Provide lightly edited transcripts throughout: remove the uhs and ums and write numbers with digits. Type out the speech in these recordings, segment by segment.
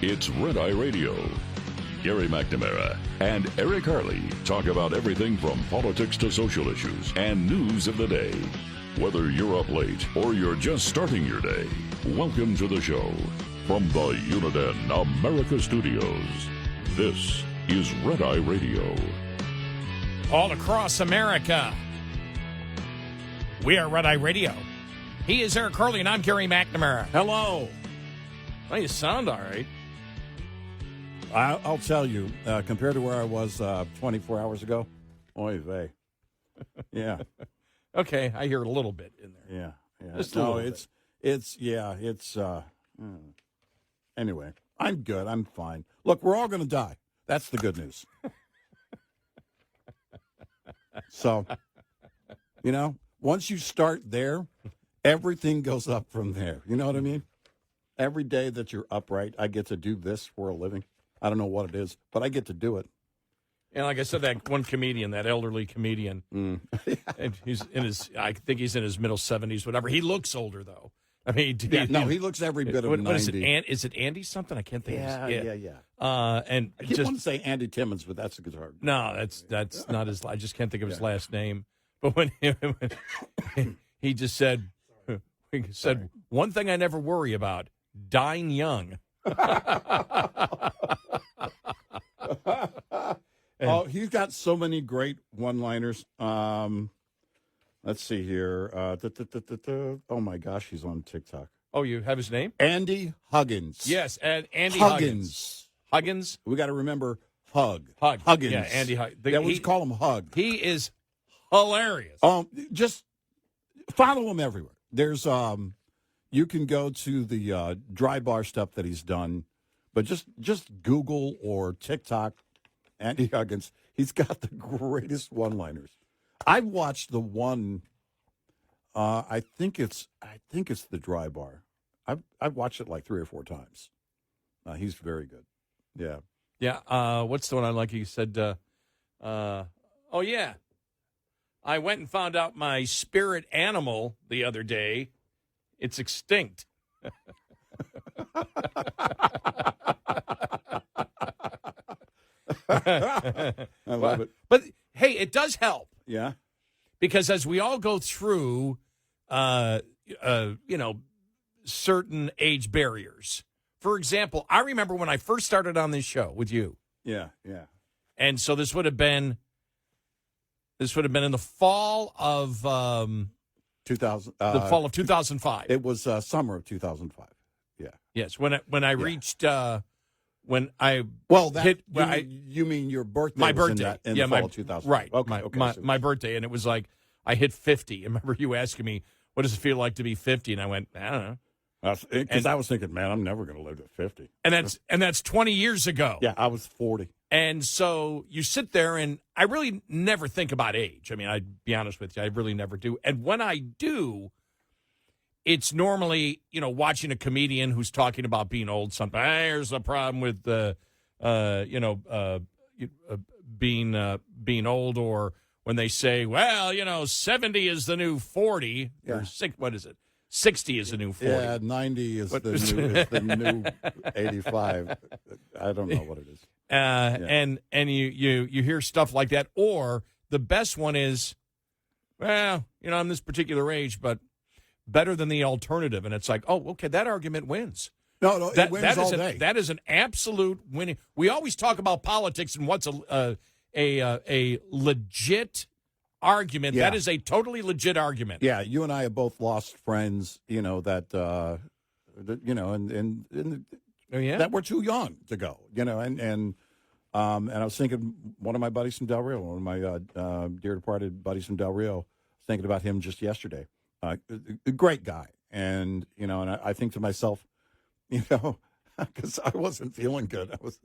It's Red Eye Radio. Gary McNamara and Eric Harley talk about everything from politics to social issues and news of the day. Whether you're up late or you're just starting your day, welcome to the show. From the Uniden America Studios, this is Red Eye Radio. All across America, we are Red Eye Radio. He is Eric Harley, and I'm Gary McNamara. Hello. Well, you sound all right. I'll tell you, compared to where I was 24 hours ago, oy vey. Yeah. Okay, I hear a little bit in there. Yeah. Just a little bit. Anyway, I'm good. I'm fine. Look, we're all going to die. That's the good news. So, once you start there, everything goes up from there. You know what I mean? Every day that you're upright, I get to do this for a living. I don't know what it is, but I get to do it. And like I said, that one comedian, that elderly comedian, and I think he's in his middle 70s, whatever. He looks older, though. I mean, he looks every bit of 90. What is it? Is it Andy something? I can't think. Yeah. And I keep wanting to say Andy Timmons, but that's a guitar. No, that's not his. I just can't think of his last name. But when he just said, one thing I never worry about: dying young. Oh, he's got so many great one-liners. Let's see here. Oh, my gosh, he's on TikTok. Oh, you have his name? Andy Huggins. Yes, and Andy Huggins. Huggins? We got to remember Huggins. Yeah, Andy Huggins. We call him Hug. He is hilarious. Just follow him everywhere. There's you can go to the dry bar stuff that he's done, but just Google or TikTok Andy Huggins. He's got the greatest one-liners. I've watched the one. I think it's the dry bar. I've watched it like 3 or 4 times. He's very good. Yeah. Yeah. What's the one I like? He said, "Oh yeah, I went and found out my spirit animal the other day. It's extinct." I love it. But hey, it does help. Yeah. Because as we all go through, certain age barriers. For example, I remember when I first started on this show with you. Yeah. And so this would have been in the fall of 2000. The fall of 2005. It was summer of 2005. Yeah. Yes, when I reached when I hit. You mean your birthday? My birthday. In the fall of 2005. Right. Okay. My birthday, and it was like I hit 50. I remember you asking me, "What does it feel like to be 50?" And I went, "I don't know." Because I was thinking, man, I'm never going to live to 50. And that's 20 years ago. Yeah, I was 40. And so you sit there, and I really never think about age. I mean, I'd be honest with you, I really never do. And when I do, it's normally, watching a comedian who's talking about being old. Something. Here's the problem with being old, or when they say, well, 70 is the new 40. Yeah. Or what is it? 60 is the new 40. Yeah, 90 is the new 85. I don't know what it is. And you hear stuff like that. Or the best one is, I'm this particular age, but better than the alternative. And it's like, oh, okay, that argument wins. No, it wins all day. That is an absolute winning. We always talk about politics and what's a legit argument. Yeah. That is a totally legit argument. Yeah, you and I have both lost friends, that were too young to go, and I was thinking one of my buddies from Del Rio, one of my dear departed buddies from Del Rio, was thinking about him just yesterday. A great guy, and and I think to myself, because I wasn't feeling good, I was,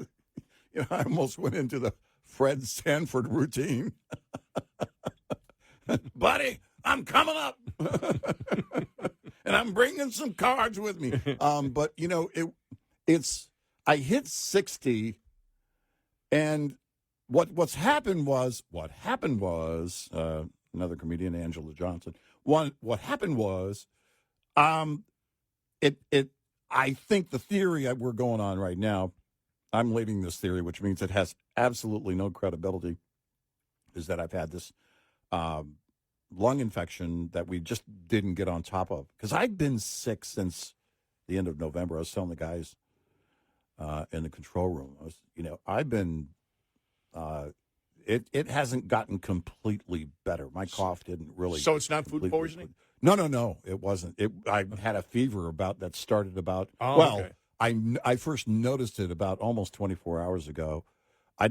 I almost went into the Fred Sanford routine. Buddy, I'm coming up, and I'm bringing some cards with me. But I hit 60, and what happened was another comedian, Angela Johnson. What happened was, I think the theory that we're going on right now, I'm leading this theory, which means it has absolutely no credibility, is that I've had this lung infection that we just didn't get on top of. Because I've been sick since the end of November. I was telling the guys in the control room, I've been, it hasn't gotten completely better. My cough didn't really. So it's not food poisoning? No, it wasn't. I had a fever that started about, okay. I first noticed it about almost 24 hours ago. I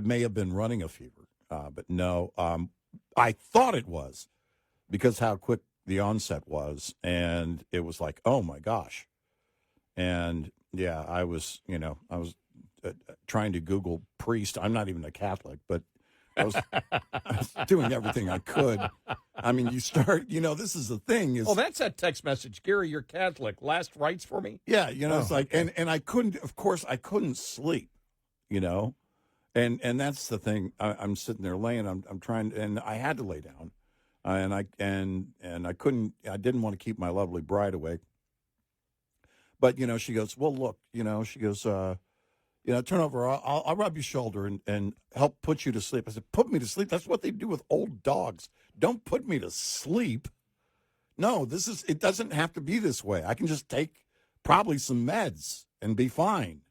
may have been running a fever, but no. I thought it was because how quick the onset was, and it was like, oh my gosh. And yeah, I was trying to Google priest. I'm not even a Catholic, but I was doing everything I could. I mean, you start, this is the thing is. Oh, that's that text message. Gary, you're Catholic. Last rites for me? Yeah, it's like, and I couldn't, of course, I couldn't sleep, and that's the thing. I'm sitting there laying, I'm trying, and I had to lay down, and I couldn't, I didn't want to keep my lovely bride awake. But, she goes, well, look, she goes, turn over, I'll rub your shoulder and help put you to sleep. I said, put me to sleep? That's what they do with old dogs. Don't put me to sleep. No, it doesn't have to be this way. I can just take probably some meds and be fine.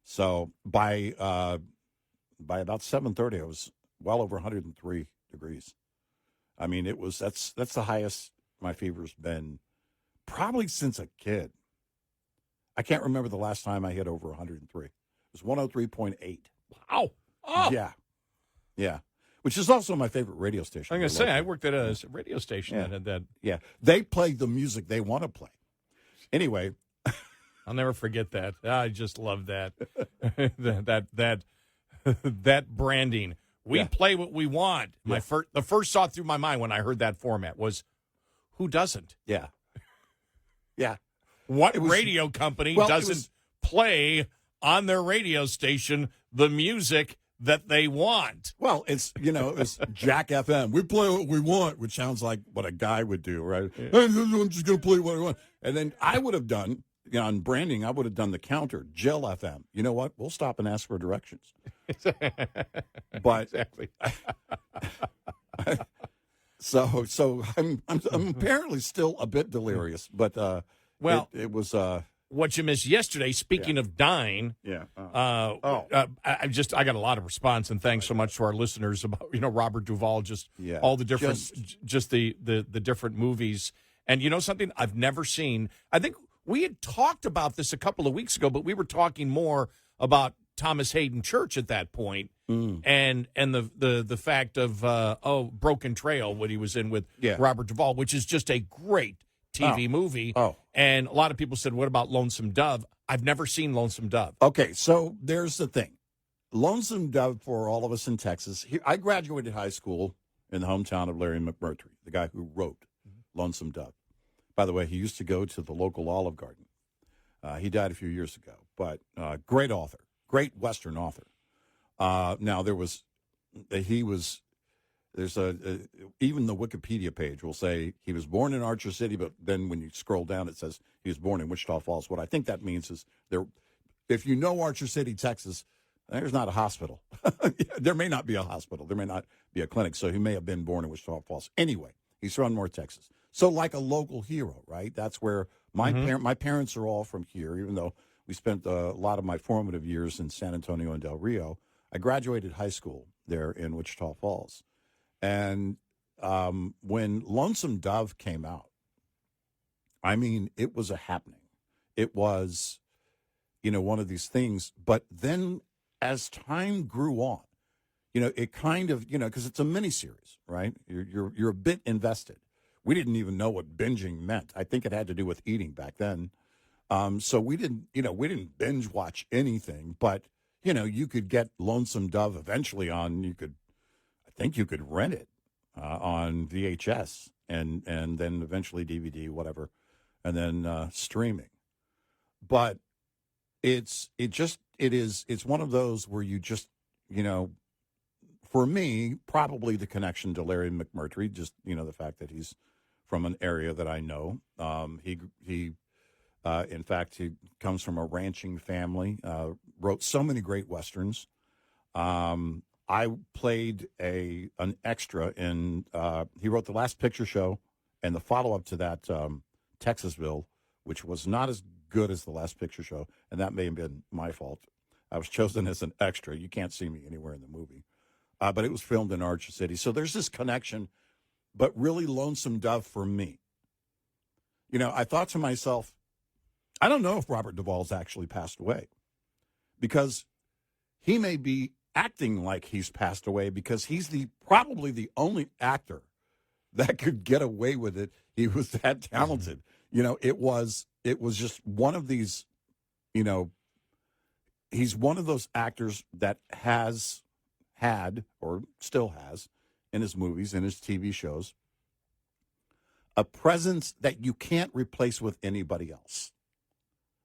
So by about 7:30, I was well over 103 degrees. I mean, that's the highest my fever's been probably since a kid. I can't remember the last time I hit over 103. It was 103.8. Wow. Oh. Yeah. Which is also my favorite radio station. I'm going to say, I worked at a radio station that had that. Yeah. They play the music they want to play. Anyway. I'll never forget that. I just love that. that branding. We play what we want. Yeah. The first thought through my mind when I heard that format was, who doesn't? Yeah. Yeah. What radio company doesn't play on their radio station the music that they want? Well, it's Jack FM. We play what we want, which sounds like what a guy would do, right? Yeah. I'm just going to play what I want. And then I would have done, on branding, I would have done the counter, Jill FM. You know what? We'll stop and ask for directions. But exactly. So I'm apparently still a bit delirious, but it was what you missed yesterday. Speaking of dying, I got a lot of response, and thanks so much to our listeners about Robert DuVall, all the different the different movies, and something I've never seen. I think we had talked about this a couple of weeks ago, but we were talking more about Thomas Hayden Church at that point, and the fact of Broken Trail, what he was in with Robert DuVall, which is just a great TV movie. And a lot of people said, what about Lonesome Dove? I've never seen Lonesome Dove. Okay, so there's the thing. Lonesome Dove, for all of us in Texas, I graduated high school in the hometown of Larry McMurtry, the guy who wrote Lonesome Dove. By the way, he used to go to the local Olive Garden. He died a few years ago, but great author, great Western author. Now, there's even the Wikipedia page will say he was born in Archer City, but then when you scroll down, it says he was born in Wichita Falls. What I think that means is if you know Archer City, Texas, there's not a hospital. There may not be a hospital. There may not be a clinic. So he may have been born in Wichita Falls. Anyway, he's from North Texas. So like a local hero, right? That's where my parents are all from here, even though we spent a lot of my formative years in San Antonio and Del Rio. I graduated high school there in Wichita Falls. And when Lonesome Dove came out, I mean, it was a happening. It was, one of these things. But then as time grew on, it kind of, because it's a miniseries, right? You're a bit invested. We didn't even know what binging meant. I think it had to do with eating back then. So we didn't binge watch anything. But, you could get Lonesome Dove eventually on, I think you could rent it on VHS and then eventually DVD, whatever, and then streaming. But it's one of those where you just, for me, probably the connection to Larry McMurtry, just, the fact that he's from an area that I know. He In fact, he comes from a ranching family, wrote so many great Westerns. I played an extra in, he wrote The Last Picture Show and the follow-up to that, Texasville, which was not as good as The Last Picture Show, and that may have been my fault. I was chosen as an extra. You can't see me anywhere in the movie. But it was filmed in Archer City. So there's this connection, but really Lonesome Dove for me. You know, I thought to myself, I don't know if Robert DuVall's actually passed away, because he may be acting like he's passed away, because he's probably the only actor that could get away with it. He was that talented. You know, it was just one of these, you know, he's one of those actors that has had, or still has, in his movies, in his TV shows, a presence that you can't replace with anybody else.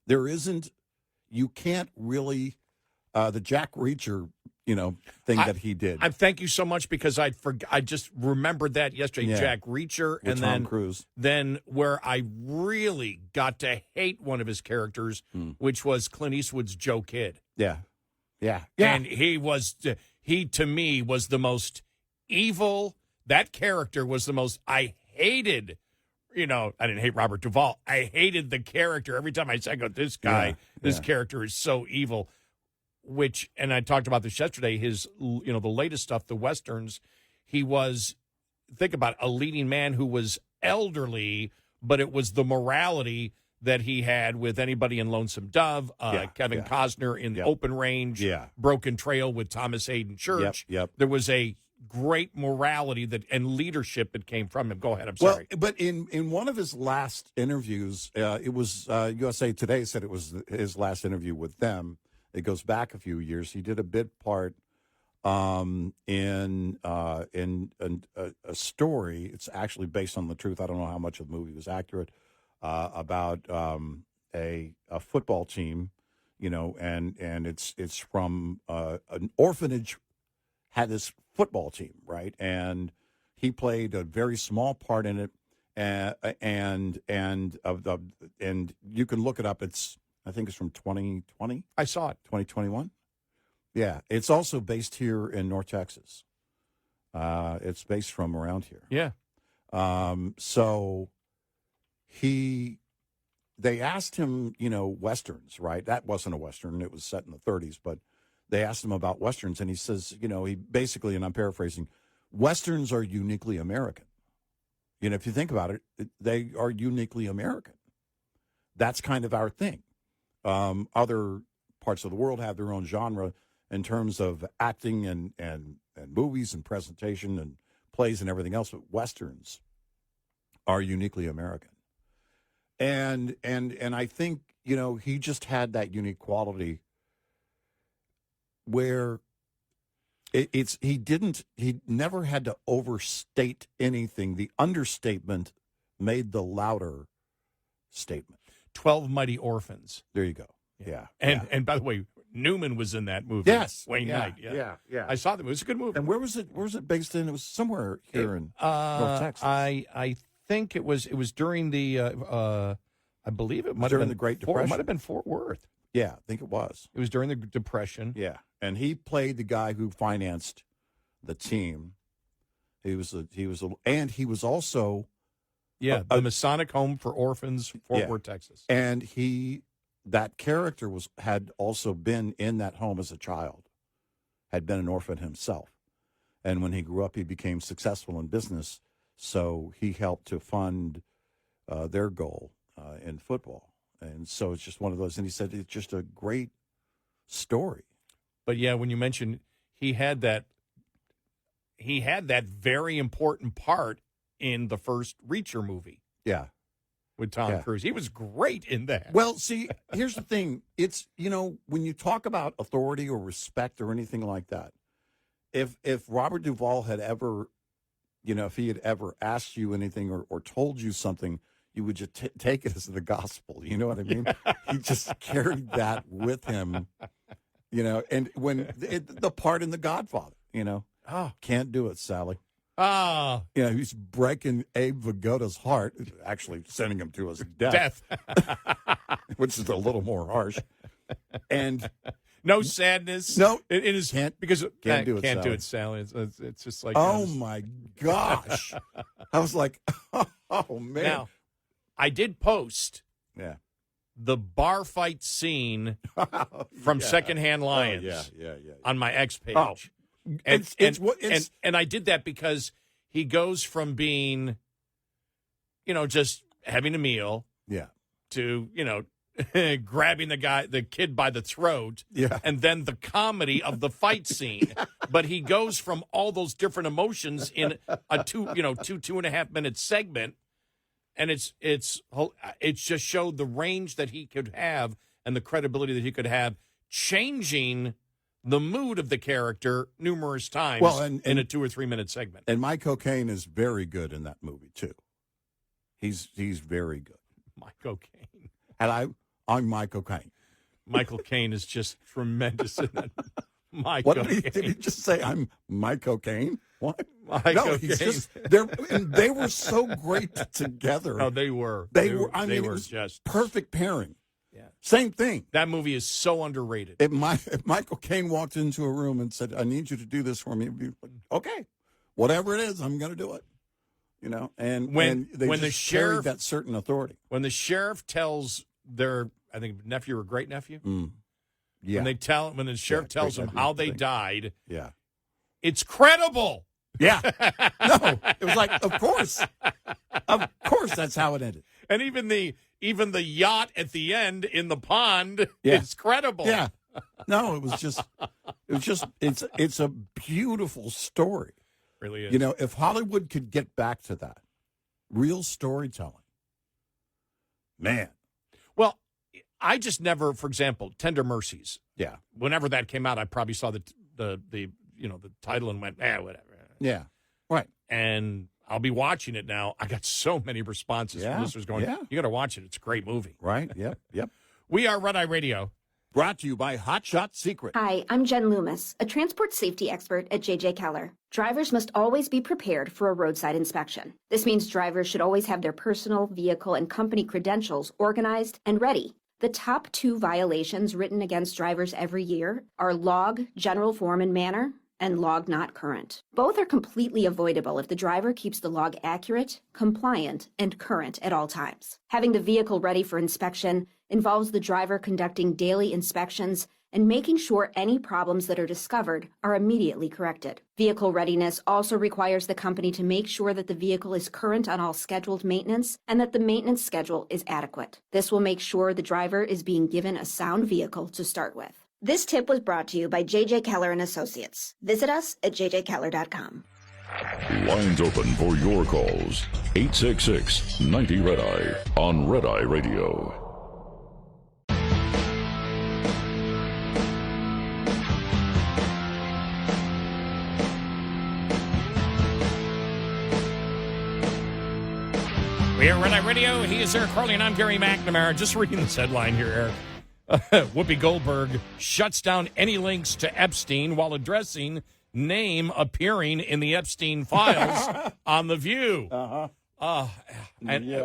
There isn't, you can't really, the Jack Reacher, you know, thing that he did. Thank you so much, because I just remembered that yesterday. Yeah. Jack Reacher, with and Tom then Cruise. Then where I really got to hate one of his characters, which was Clint Eastwood's Joe Kidd. Yeah. And he to me was the most evil. That character was the most, I hated. You know, I didn't hate Robert DuVall. I hated the character. Every time I say, this guy, this character is so evil. Which, and I talked about this yesterday, his, you know, the latest stuff, the Westerns, he was, think about it, a leading man who was elderly, but it was the morality that he had with anybody in Lonesome Dove, Kevin Costner in Open Range, Broken Trail with Thomas Hayden Church. There was a great morality and leadership that came from him. Go ahead. I'm sorry. Well, but in one of his last interviews, it was USA Today said it was his last interview with them. It goes back a few years. He did a bit part in a story. It's actually based on the truth. I don't know how much of the movie was accurate, about a football team, you know, and it's from an orphanage had this football team, right? And he played a very small part in it, and you can look it up. I think it's from 2020. I saw it. 2021. Yeah, it's also based here in North Texas. It's based from around here. Yeah. So they asked him, you know, Westerns, right? That wasn't a Western. It was set in the 30s, but they asked him about Westerns, and he says, you know, he basically, and I'm paraphrasing, Westerns are uniquely American. You know, if you think about it, they are uniquely American. That's kind of our thing. Other parts of the world have their own genre in terms of acting and movies and presentation and plays and everything else, but Westerns are uniquely American. And I think, you know, he just had that unique quality where he never had to overstate anything. The understatement made the louder statement. 12 Mighty Orphans. There you go. Yeah. And by the way, Newman was in that movie. Yes. Wayne Knight. Yeah. I saw them. It was a good movie. And where was it based in? It was somewhere here in North Texas. I think it was during the I believe it might have been the Great Depression. It might have been Fort Worth. Yeah, I think it was. It was during the Depression. Yeah. And he played the guy who financed the team. He was also the Masonic Home for Orphans, Fort Worth, Texas. And that character had also been in that home as a child, had been an orphan himself. And when he grew up, he became successful in business. So he helped to fund their goal in football. And so it's just one of those. And he said it's just a great story. But yeah, when you mentioned he had that very important part in the first Reacher movie. Yeah. With Tom Cruise. He was great in that. Well, see, here's the thing. It's, you know, when you talk about authority or respect or anything like that, if Robert DuVall had ever, you know, if he had ever asked you anything or told you something, you would just take it as the gospel. You know what I mean? He just carried that with him, you know, and when the part in The Godfather, you know, can't do it, Sally. Oh. You know, he's breaking Abe Vigoda's heart, actually sending him to his death. which is a little more harsh. And no sadness. No, it is because can't do it, Sally. It's just like oh my gosh. I was like, oh man. Now, I did post Yeah. the bar fight scene from Secondhand Lions yeah. on my X page. Oh, and I did that because he goes from being, just having a meal to, grabbing the kid by the throat, and then the comedy of the fight scene. But he goes from all those different emotions in a 2.5 minute segment. And it's just showed the range that he could have and the credibility that he could have, changing the mood of the character numerous times in a 2 or 3 minute segment. And Michael Caine is very good in that movie too. He's very good. Michael Caine. And I'm Michael Caine. Michael Caine is just tremendous in that. What did he just say? I'm Michael Caine? What? No, he's just they were so great together. No, they were. They were. I mean, it was just perfect pairing. Yeah. Same thing. That movie is so underrated. If Michael Caine walked into a room and said, "I need you to do this for me," it'd be like, okay, whatever it is, I'm going to do it. And when the sheriff, that certain authority. When the sheriff tells their, I think, nephew or great nephew. Yeah. When the sheriff tells them how they died. Yeah. It's credible. Yeah. No, it was like, of course, that's how it ended. And even the yacht at the end in the pond is credible. Yeah. No, it's a beautiful story. It really is. If Hollywood could get back to that real storytelling, man. Well, I just never, for example, Tender Mercies. Yeah. Whenever that came out, I probably saw the title and went, whatever. Yeah. Right. And I'll be watching it now. I got so many responses from listeners going, you got to watch it. It's a great movie. Right. Yep. We are Red Eye Radio. Brought to you by Hot Shot Secret. Hi, I'm Jen Loomis, a transport safety expert at JJ Keller. Drivers must always be prepared for a roadside inspection. This means drivers should always have their personal, vehicle, and company credentials organized and ready. The top 2 violations written against drivers every year are log, general form and manner, and log not current. Both are completely avoidable if the driver keeps the log accurate, compliant, and current at all times. Having the vehicle ready for inspection involves the driver conducting daily inspections and making sure any problems that are discovered are immediately corrected. Vehicle readiness also requires the company to make sure that the vehicle is current on all scheduled maintenance and that the maintenance schedule is adequate. This will make sure the driver is being given a sound vehicle to start with. This tip was brought to you by JJ Keller and Associates. Visit us at jjkeller.com. Lines open for your calls. 866-90-RED-EYE on Red Eye Radio. We are Red Eye Radio. He is Eric Harley, and I'm Gary McNamara. Just reading this headline here, Eric. Whoopi Goldberg shuts down any links to Epstein while addressing name appearing in the Epstein files on The View.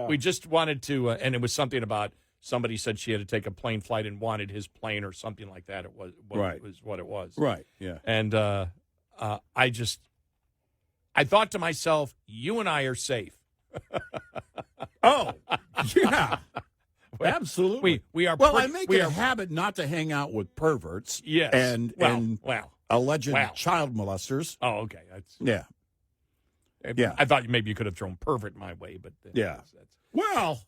We just wanted to, and it was something about somebody said she had to take a plane flight and wanted his plane or something like that. It was what it was. Right, yeah. And I thought to myself, you and I are safe. Oh, yeah. Absolutely. We are. Well, I make it a habit not to hang out with perverts. Yes. And alleged child molesters. Oh, okay. Yeah. I thought maybe you could have thrown pervert my way, but that's... Well,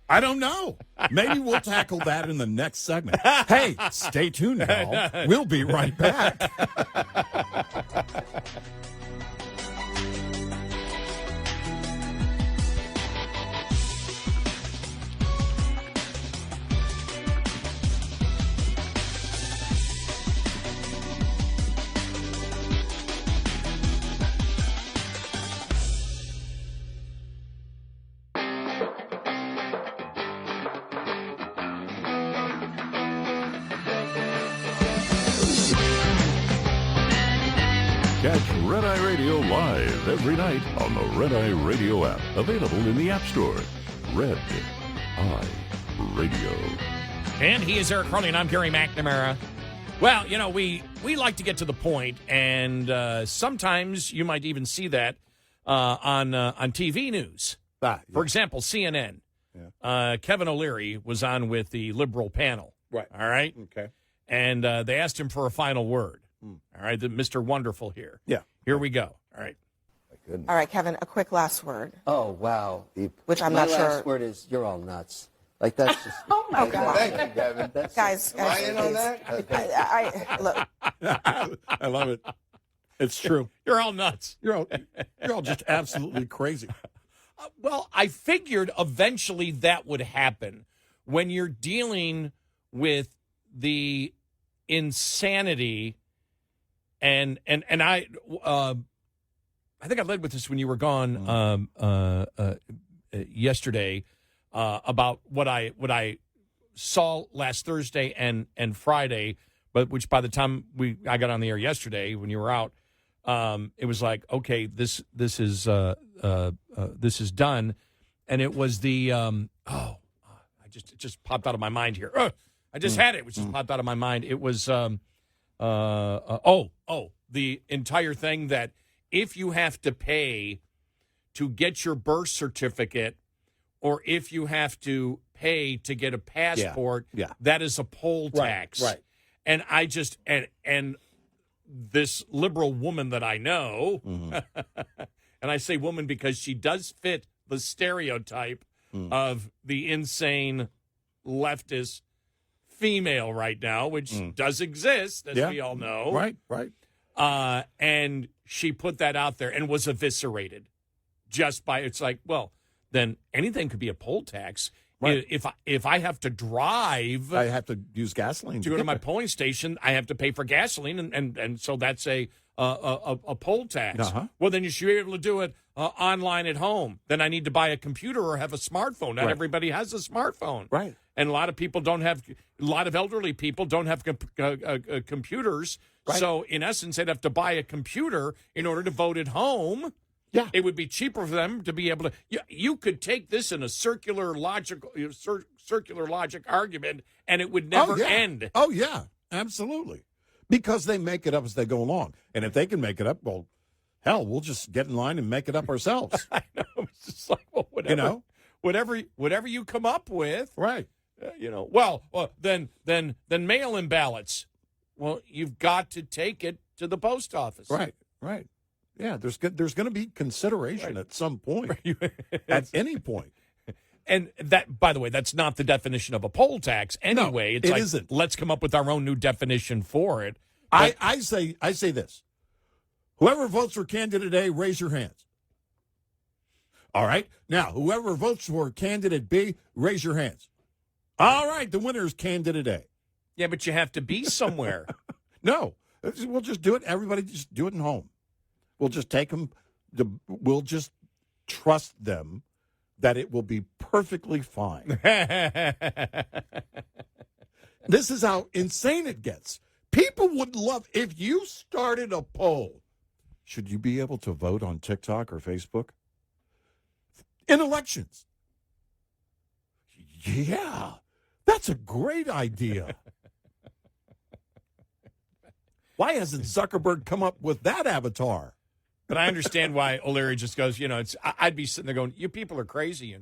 I don't know. Maybe we'll tackle that in the next segment. Hey, stay tuned now. We'll be right back. Catch Red Eye Radio live every night on the Red Eye Radio app. Available in the App Store. Red Eye Radio. And he is Eric Harley, and I'm Gary McNamara. Well, you know, we like to get to the point, and sometimes you might even see that on TV news. For example, CNN. Yeah. Kevin O'Leary was on with the liberal panel. Right. All right? Okay. And they asked him for a final word. All right, Mr. Wonderful here. Yeah. Here we go. All right. All right, Kevin, a quick last word. Oh, wow. Which I'm not sure. My last word is, you're all nuts. Like, that's just... Oh, my God. Thank you, Kevin. Guys, Am I in on that? Look. I love it. It's true. You're all nuts. You're all just absolutely crazy. Well, I figured eventually that would happen when you're dealing with the insanity and I think I led with this when you were gone yesterday about what I saw last Thursday and Friday, but which by the time I got on the air yesterday when you were out, it was like, okay, this is done, and it was the it just popped out of my mind here. I just had it, which just popped out of my mind. It was the entire thing that if you have to pay to get your birth certificate, or if you have to pay to get a passport, that is a poll tax. Right. And I just and this liberal woman that I know, and I say woman because she does fit the stereotype of the insane leftist female right now, which does exist, as we all know. Right. And she put that out there and was eviscerated just by, it's like, well, then anything could be a poll tax. Right. If I have to drive, I have to use gasoline to go to my polling station, I have to pay for gasoline, and so that's a poll tax. Uh-huh. Well, then you should be able to do it online at home. Then I need to buy a computer or have a smartphone. Not everybody has a smartphone, right? And a lot of people don't have. A lot of elderly people don't have computers. Right. So in essence, they'd have to buy a computer in order to vote at home. Yeah, it would be cheaper for them to be able to. You could take this in a circular logic argument, and it would never end. Oh yeah, absolutely, because they make it up as they go along, and if they can make it up, well, hell, we'll just get in line and make it up ourselves. I know. It's just like, well, whatever, whatever you come up with, right? Well, then mail-in ballots. Well, you've got to take it to the post office, right? Yeah, there's going to be consideration at some point, at any point. And that, by the way, that's not the definition of a poll tax anyway. No, it isn't. Let's come up with our own new definition for it. But I say this. Whoever votes for candidate A, raise your hands. All right? Now, whoever votes for candidate B, raise your hands. All right, the winner is candidate A. Yeah, but you have to be somewhere. No, we'll just do it. Everybody just do it at home. We'll just take them. We'll just trust them that it will be perfectly fine. This is how insane it gets. People would love if you started a poll. Should you be able to vote on TikTok or Facebook in elections? Yeah, that's a great idea. Why hasn't Zuckerberg come up with that avatar? But I understand why O'Leary just goes, I'd be sitting there going, you people are crazy,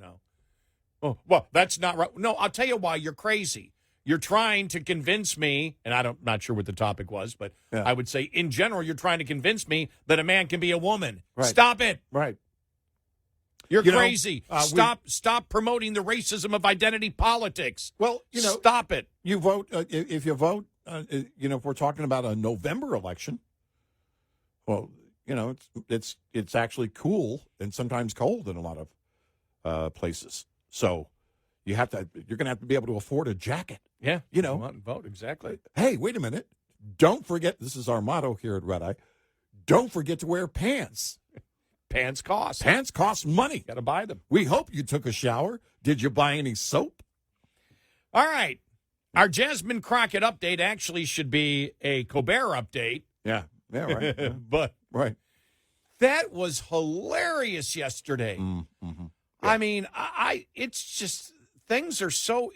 Oh, well, that's not right. No, I'll tell you why you're crazy. You're trying to convince me, and I'm not sure what the topic was, but I would say in general, you're trying to convince me that a man can be a woman. Right. Stop it. Right. You're crazy. Stop promoting the racism of identity politics. Well, stop it. You vote, if you vote, if we're talking about a November election, well, it's actually cool and sometimes cold in a lot of places. So you're going to have to be able to afford a jacket. Yeah. Come out and vote. Exactly. Hey, wait a minute. Don't forget, this is our motto here at Red Eye. Don't forget to wear pants. Pants cost. Pants cost money. Got to buy them. We hope you took a shower. Did you buy any soap? All right. Our Jasmine Crockett update actually should be a Colbert update. Yeah, right. Yeah. But that was hilarious yesterday. Mm-hmm. Yeah. I mean, it's just things are so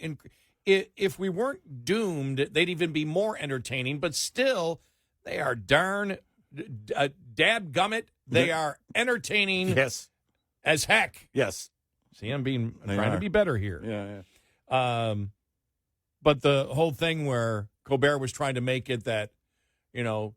if we weren't doomed, they'd even be more entertaining. But still, they are darn dadgummit. They are entertaining. Yes. As heck. Yes. See, I'm trying to be better here. Yeah. But the whole thing where Colbert was trying to make it that, Talarico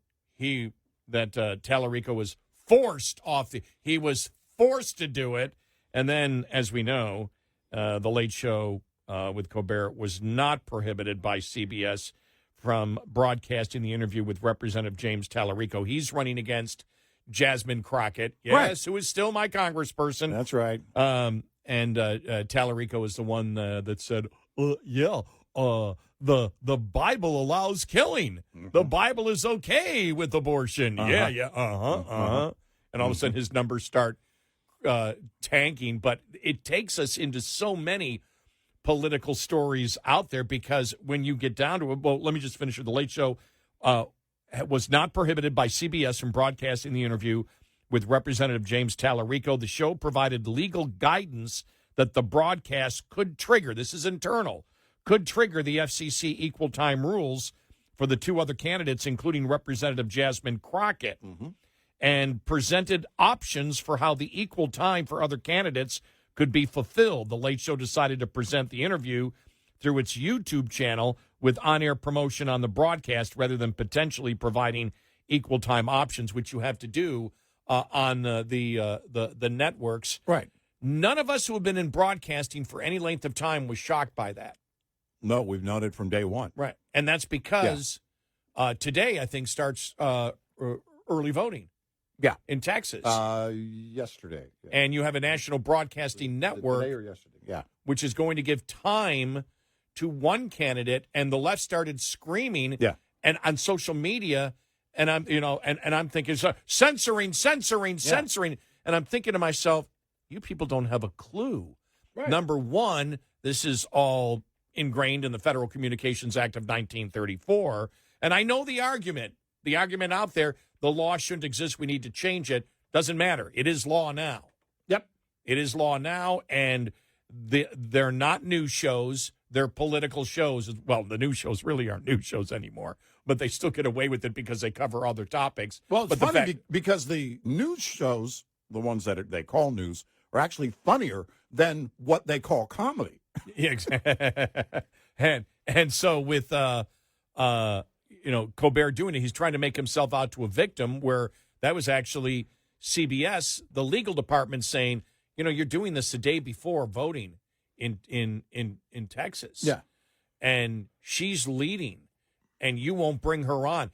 was forced off he was forced to do it. And then, as we know, the Late Show with Colbert was not prohibited by CBS from broadcasting the interview with Representative James Talarico. He's running against Jasmine Crockett, yes, right, who is still my congressperson. That's right. And Talarico is the one that said, the Bible allows killing. Mm-hmm. The Bible is okay with abortion. Uh-huh. And all of a sudden his numbers start tanking. But it takes us into so many political stories out there because when you get down to it, well, let me just finish with the Late Show. Was not prohibited by CBS from broadcasting the interview with Representative James Talarico. The show provided legal guidance that the broadcast could trigger, this is internal, could trigger the FCC equal time rules for the two other candidates, including Representative Jasmine Crockett, and presented options for how the equal time for other candidates could be fulfilled. The Late Show decided to present the interview through its YouTube channel with on-air promotion on the broadcast rather than potentially providing equal time options, which you have to do on the networks. Right. None of us who have been in broadcasting for any length of time was shocked by that. No, we've known it from day one. Right. And that's because today, I think, starts early voting. Yeah. In Texas. Yesterday. Yeah. And you have a national broadcasting network. Today or yesterday. Yeah. Which is going to give time to one candidate, and the left started screaming and on social media, and I'm I'm thinking censoring, and I'm thinking to myself, you people don't have a clue. Right. Number one, this is all ingrained in the Federal Communications Act of 1934, and I know the argument out there, the law shouldn't exist, we need to change it. Doesn't matter. It is law now. Yep. It is law now, and they're not news shows. They're political shows. Well, the news shows really aren't news shows anymore, but they still get away with it because they cover other topics. Well, it's funny because the news shows, the ones that they call news, are actually funnier than what they call comedy. Yeah, exactly. and so with Colbert doing it, he's trying to make himself out to a victim where that was actually CBS, the legal department saying, you're doing this the day before voting in Texas. Yeah. And she's leading, and you won't bring her on.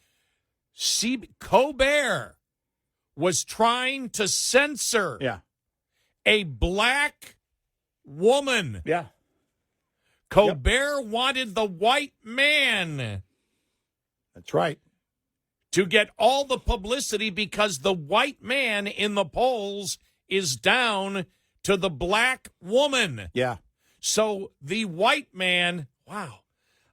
Colbert was trying to censor a black woman. Yeah. Colbert wanted the white man. That's right. To get all the publicity because the white man in the polls is down to the black woman. Yeah. So the white man, wow.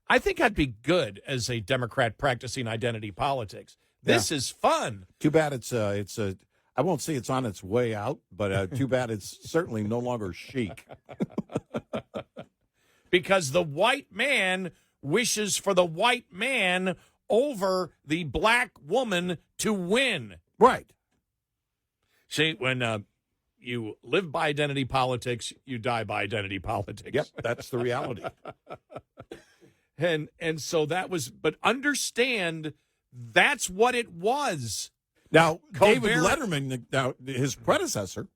I think I'd be good as a Democrat practicing identity politics. This is fun. Too bad it's I won't say it's on its way out, but too bad it's certainly no longer chic. Because the white man wishes for the white man over the black woman to win. Right. See, when you live by identity politics, you die by identity politics. Yep, that's the reality. And so that was, but understand that's what it was. Now, Colbert, David Letterman, now his predecessor,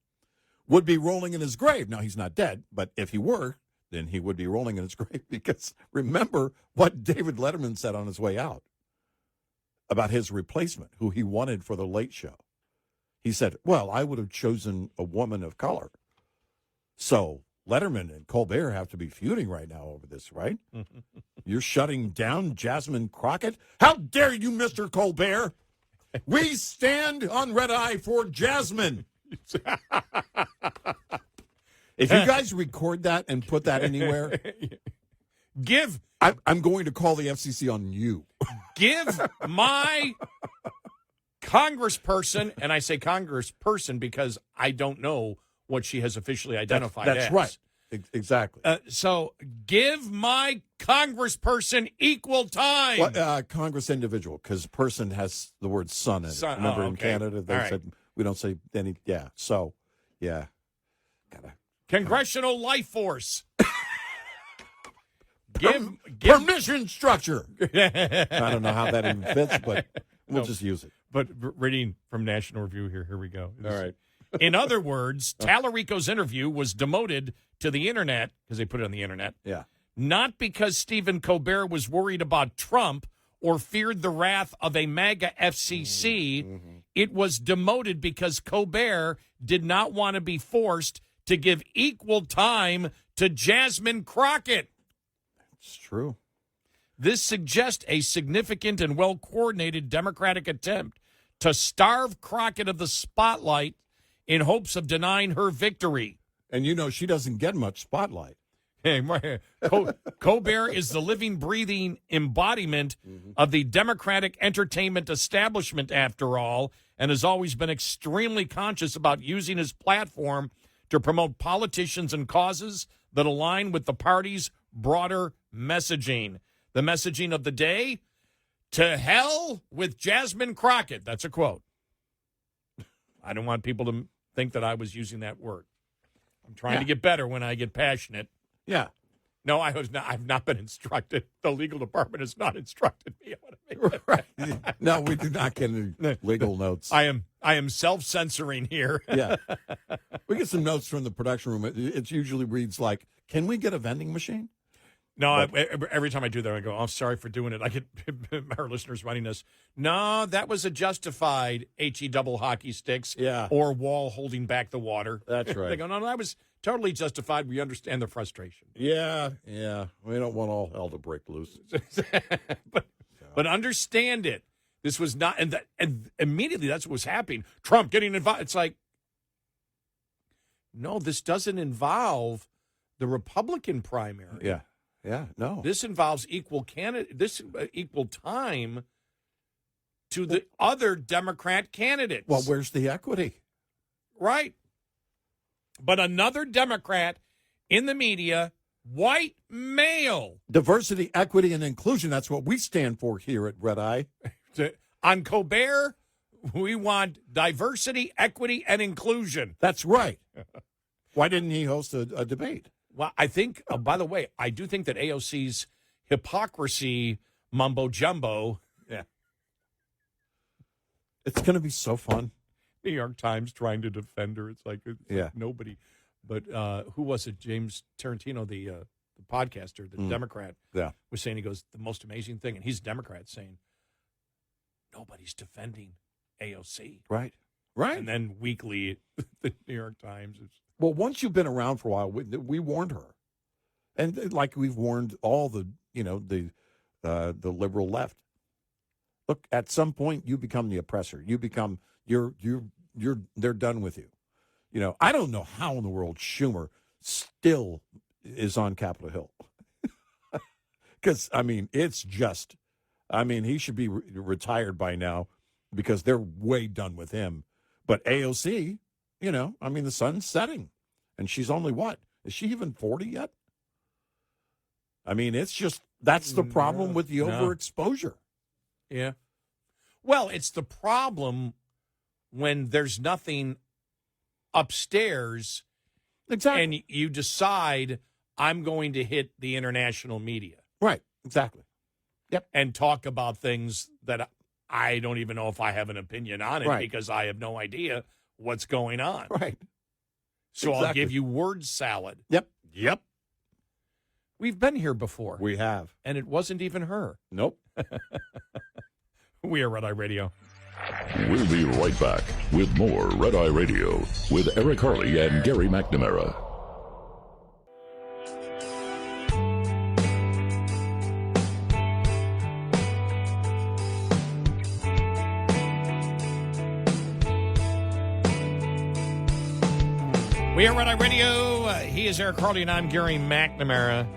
would be rolling in his grave. Now, he's not dead, but if he were, then he would be rolling in his grave because remember what David Letterman said on his way out about his replacement, who he wanted for the Late Show. He said, well, I would have chosen a woman of color. So Letterman and Colbert have to be feuding right now over this, right? You're shutting down Jasmine Crockett? How dare you, Mr. Colbert? We stand on red eye for Jasmine. If you guys record that and put that anywhere, I'm going to call the FCC on you. Give my congressperson, and I say congressperson because I don't know what she has officially identified as. That's right. Exactly. So give my congressperson equal time. Well, Congress individual, because person has the word son in it. Son, Remember in okay. Canada, they All right. said we don't say any. Yeah. So, yeah. Congressional life force. give Permission structure. I don't know how that even fits, but we'll just use it. But reading from National Review here. Here we go. All right. In other words, Talarico's interview was demoted to the internet, because they put it on the internet, Yeah. not because Stephen Colbert was worried about Trump or feared the wrath of a MAGA FCC. It was demoted because Colbert did not want to be forced to give equal time to Jasmine Crockett. It's true. This suggests a significant and well-coordinated Democratic attempt to starve Crockett of the spotlight in hopes of denying her victory. And she doesn't get much spotlight. Colbert is the living, breathing embodiment of the Democratic entertainment establishment, after all, and has always been extremely conscious about using his platform to promote politicians and causes that align with the party's broader messaging. The messaging of the day: to hell with Jasmine Crockett. That's a quote. I don't want people to think that I was using that word. I'm trying to get better when I get passionate. Yeah. No, I've not been instructed. The legal department has not instructed me. Right. No, we do not get any legal notes. I am self-censoring here. Yeah. We get some notes from the production room. It usually reads like, can we get a vending machine? No, every time I do that, I go, "Oh, sorry for doing it." I get our listeners writing us. No, that was a justified HE double hockey sticks, or wall holding back the water. That's right. They go, no, that was totally justified. We understand the frustration. Yeah. We don't want all hell to break loose. but understand it. This was not, and immediately that's what was happening. Trump getting involved. It's like, no, this doesn't involve the Republican primary. Yeah, no. This involves equal time to the other Democrat candidates. Well, where's the equity? Right. But another Democrat in the media, white male. Diversity, equity, and inclusion. That's what we stand for here at Red Eye. On Colbert, we want diversity, equity, and inclusion. That's right. Why didn't he host a debate? Well, I think, by the way, I do think that AOC's hypocrisy mumbo-jumbo. Yeah. It's going to be so fun. New York Times trying to defend her. It's like nobody. But who was it? James Tarantino, the podcaster, the Democrat, was saying, he goes, the most amazing thing, and he's a Democrat, saying, nobody's defending AOC. Right. And then weekly, the New York Times is. Well, once you've been around for a while, we warned her, and like we've warned all the liberal left. Look, at some point, you become the oppressor. You become they're done with you. I don't know how in the world Schumer still is on Capitol Hill, because it's just, he should be retired by now, because they're way done with him. But AOC. The sun's setting, and she's only what? Is she even 40 yet? It's just, that's the problem with the overexposure. Yeah. Well, it's the problem when there's nothing upstairs. Exactly. And you decide, I'm going to hit the international media. Right. Exactly. Yep. And talk about things that I don't even know if I have an opinion on it, because I have no idea what's going on. Right. So I'll give you word salad. Yep. We've been here before. We have. And it wasn't even her. Nope. We are Red Eye Radio. We'll be right back with more Red Eye Radio with Eric Harley and Gary McNamara. We are Red Eye Radio. He is Eric Harley, and I'm Gary McNamara.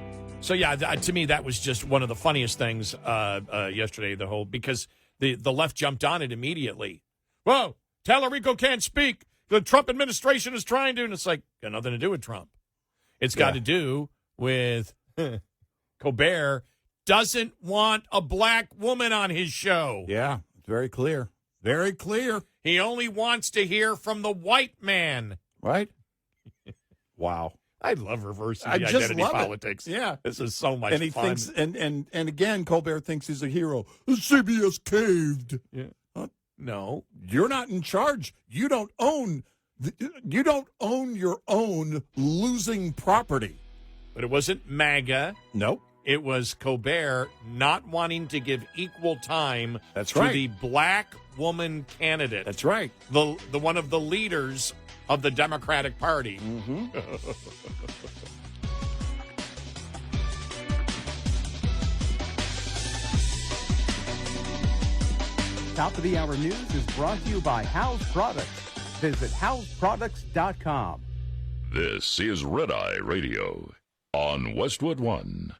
So, to me, that was just one of the funniest things yesterday, because the left jumped on it immediately. Whoa, Talarico can't speak. The Trump administration is trying to, and it's like, got nothing to do with Trump. It's got Yeah. to do with Colbert doesn't want a black woman on his show. Yeah, it's very clear. Very clear. He only wants to hear from the white man. Right? Wow. I love reversing I the just identity love it. politics. Yeah. This is so much And he fun. thinks, and again, Colbert thinks he's a hero. CBS caved. Yeah. No. You're not in charge. You don't own your own losing property. But it wasn't MAGA. Nope. It was Colbert not wanting to give equal time That's to right. the black woman candidate. That's right. The one of the leaders of the Democratic Party. Mm-hmm. Top of the Hour News is brought to you by House Products. Visit houseproducts.com. This is Red Eye Radio on Westwood One.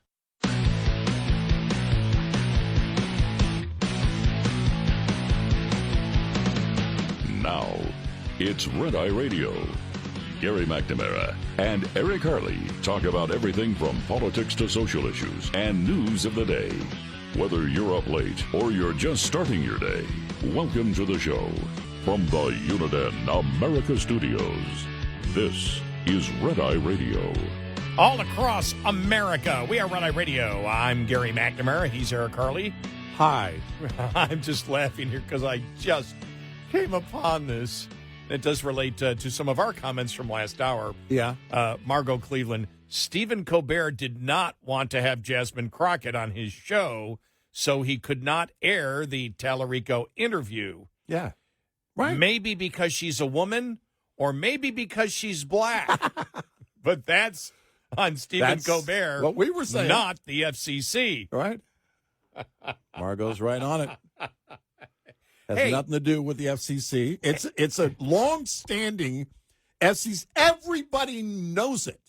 Now, it's Red Eye Radio. Gary McNamara and Eric Harley talk about everything from politics to social issues and news of the day. Whether you're up late or you're just starting your day, welcome to the show. From the Uniden America Studios, this is Red Eye Radio. All across America, we are Red Eye Radio. I'm Gary McNamara. He's Eric Harley. Hi. I'm just laughing here because I just came upon this. It does relate to some of our comments from last hour. Yeah. Margot Cleveland. Stephen Colbert did not want to have Jasmine Crockett on his show, so he could not air the Talarico interview. Yeah. Right. Maybe because she's a woman or maybe because she's black. But that's on Stephen That's Colbert. what we were saying. Not the FCC. Right? Margot's right on it. Has Hey. nothing to do with the FCC. It's a long-standing FCC. Everybody knows it.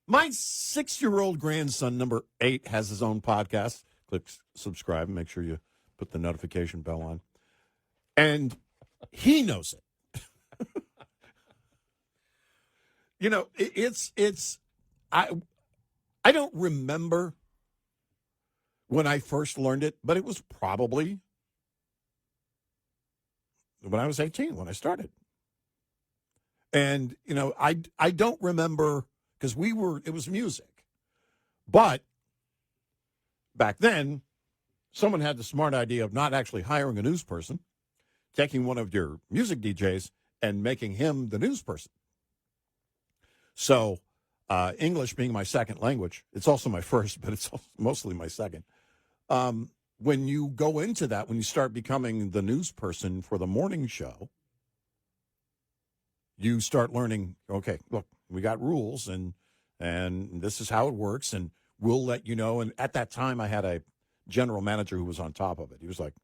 My 6-year-old grandson, number 8, has his own podcast. Click subscribe and make sure you put the notification bell on. And he knows it. You know, I don't remember when I first learned it, but it was probably when I was 18, when I started. And, you know, I don't remember, because it was music. But back then, someone had the smart idea of not actually hiring a news person, taking one of your music DJs and making him the news person. So English being my second language, it's also my first, but it's mostly my second. When you go into that, when you start becoming the news person for the morning show, you start learning, okay, look, we got rules and this is how it works, and we'll let you know. And at that time, I had a general manager who was on top of it. He was like,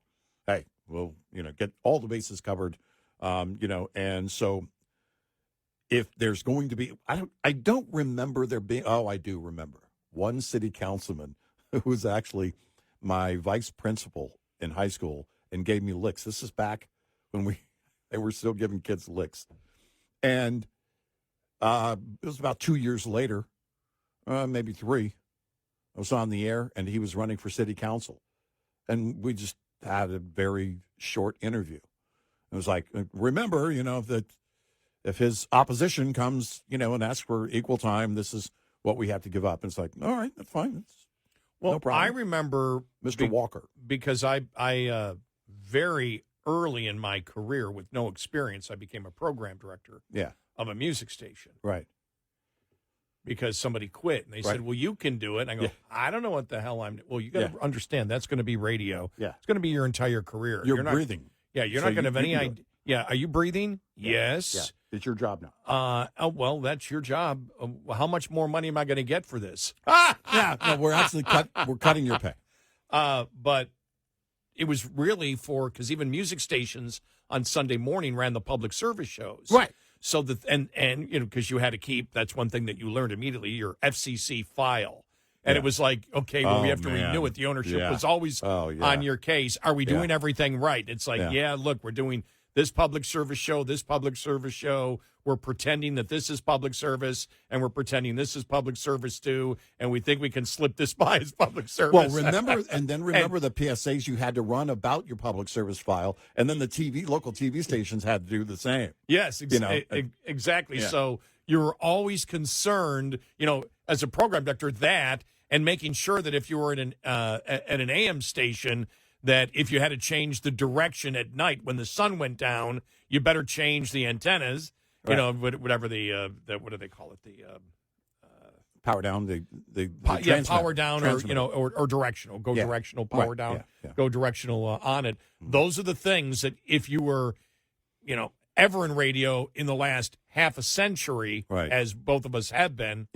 hey, we'll, get all the bases covered, and so if there's going to be, I don't remember there being, I do remember one city councilman who was actually my vice principal in high school and gave me licks. This is back when they were still giving kids licks. And it was about 2 years later, maybe 3, I was on the air and he was running for city council. And we just had a very short interview. It was like, remember, that if his opposition comes, and asks for equal time, this is what we have to give up. And it's like, all right, that's fine. Well, no problem. I remember Mr. Walker. because I very early in my career, with no experience, I became a program director of a music station. Right. Because somebody quit and they said, well, you can do it. And I go, Yeah. I don't know what the hell I'm doing. Well, you got to understand that's going to be radio. Yeah. It's going to be your entire career. You're not breathing. Yeah, you're So not going to have any you can do idea. Yeah, are you breathing? Yes. Yeah. It's your job now. Well, that's your job. How much more money am I going to get for this? Yeah, no, we're actually we're cutting your pay. But it was really because even music stations on Sunday morning ran the public service shows. Right. So and because you had to keep, that's one thing that you learned immediately, your FCC file. And it was like, okay, well, we have to renew it. The ownership was always on your case. Are we doing everything right? It's like, look, we're doing this public service show, we're pretending that this is public service, and we're pretending this is public service too, and we think we can slip this by as public service. Well, remember the PSAs you had to run about your public service file, and then the local TV stations had to do the same. Yes, exactly. Yeah. So you're always concerned, as a program director, and making sure that if you were at an AM station, that if you had to change the direction at night when the sun went down, you better change the antennas. Right. Whatever what do they call it? The power down, power down, or directional. Go directional, power down. Yeah. Go directional on it. Mm-hmm. Those are the things that if you were, ever in radio in the last half a century, right, as both of us have been,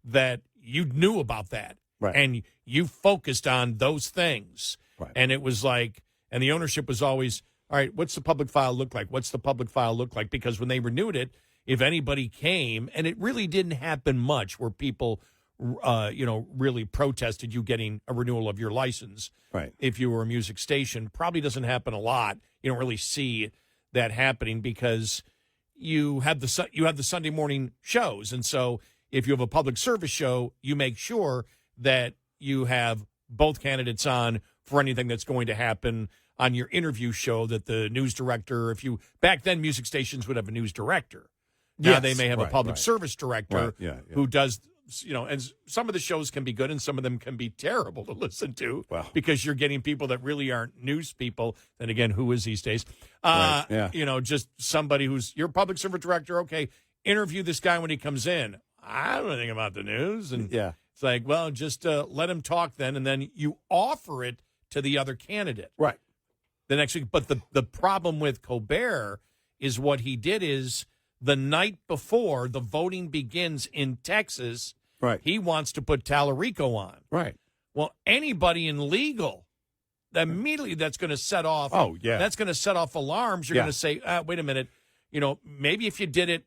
that you knew about that, right, and you focused on those things, right, and it was like, and the ownership was always, all right, what's the public file look like? What's the public file look like? Because when they renewed it, if anybody came, and it really didn't happen much where people, really protested you getting a renewal of your license. Right. If you were a music station, probably doesn't happen a lot. You don't really see that happening because you have the Sunday morning shows, and so if you have a public service show, you make sure that you have both candidates on for anything that's going to happen on your interview show, that the news director, back then music stations would have a news director. Now they may have a public service director who does, and some of the shows can be good and some of them can be terrible to listen to because you're getting people that really aren't news people. Then again, who is these days? Just somebody who's your public service director. Okay, interview this guy when he comes in. I don't know anything about the news. And it's like, well, just let him talk then, and then you offer it to the other candidate. Right. The next week. But the problem with Colbert is what he did is the night before the voting begins in Texas, right, he wants to put Talarico on. Right. Well, anybody in legal, immediately that's going to set off. Oh, yeah. That's going to set off alarms. You're going to say, wait a minute, maybe if you did it,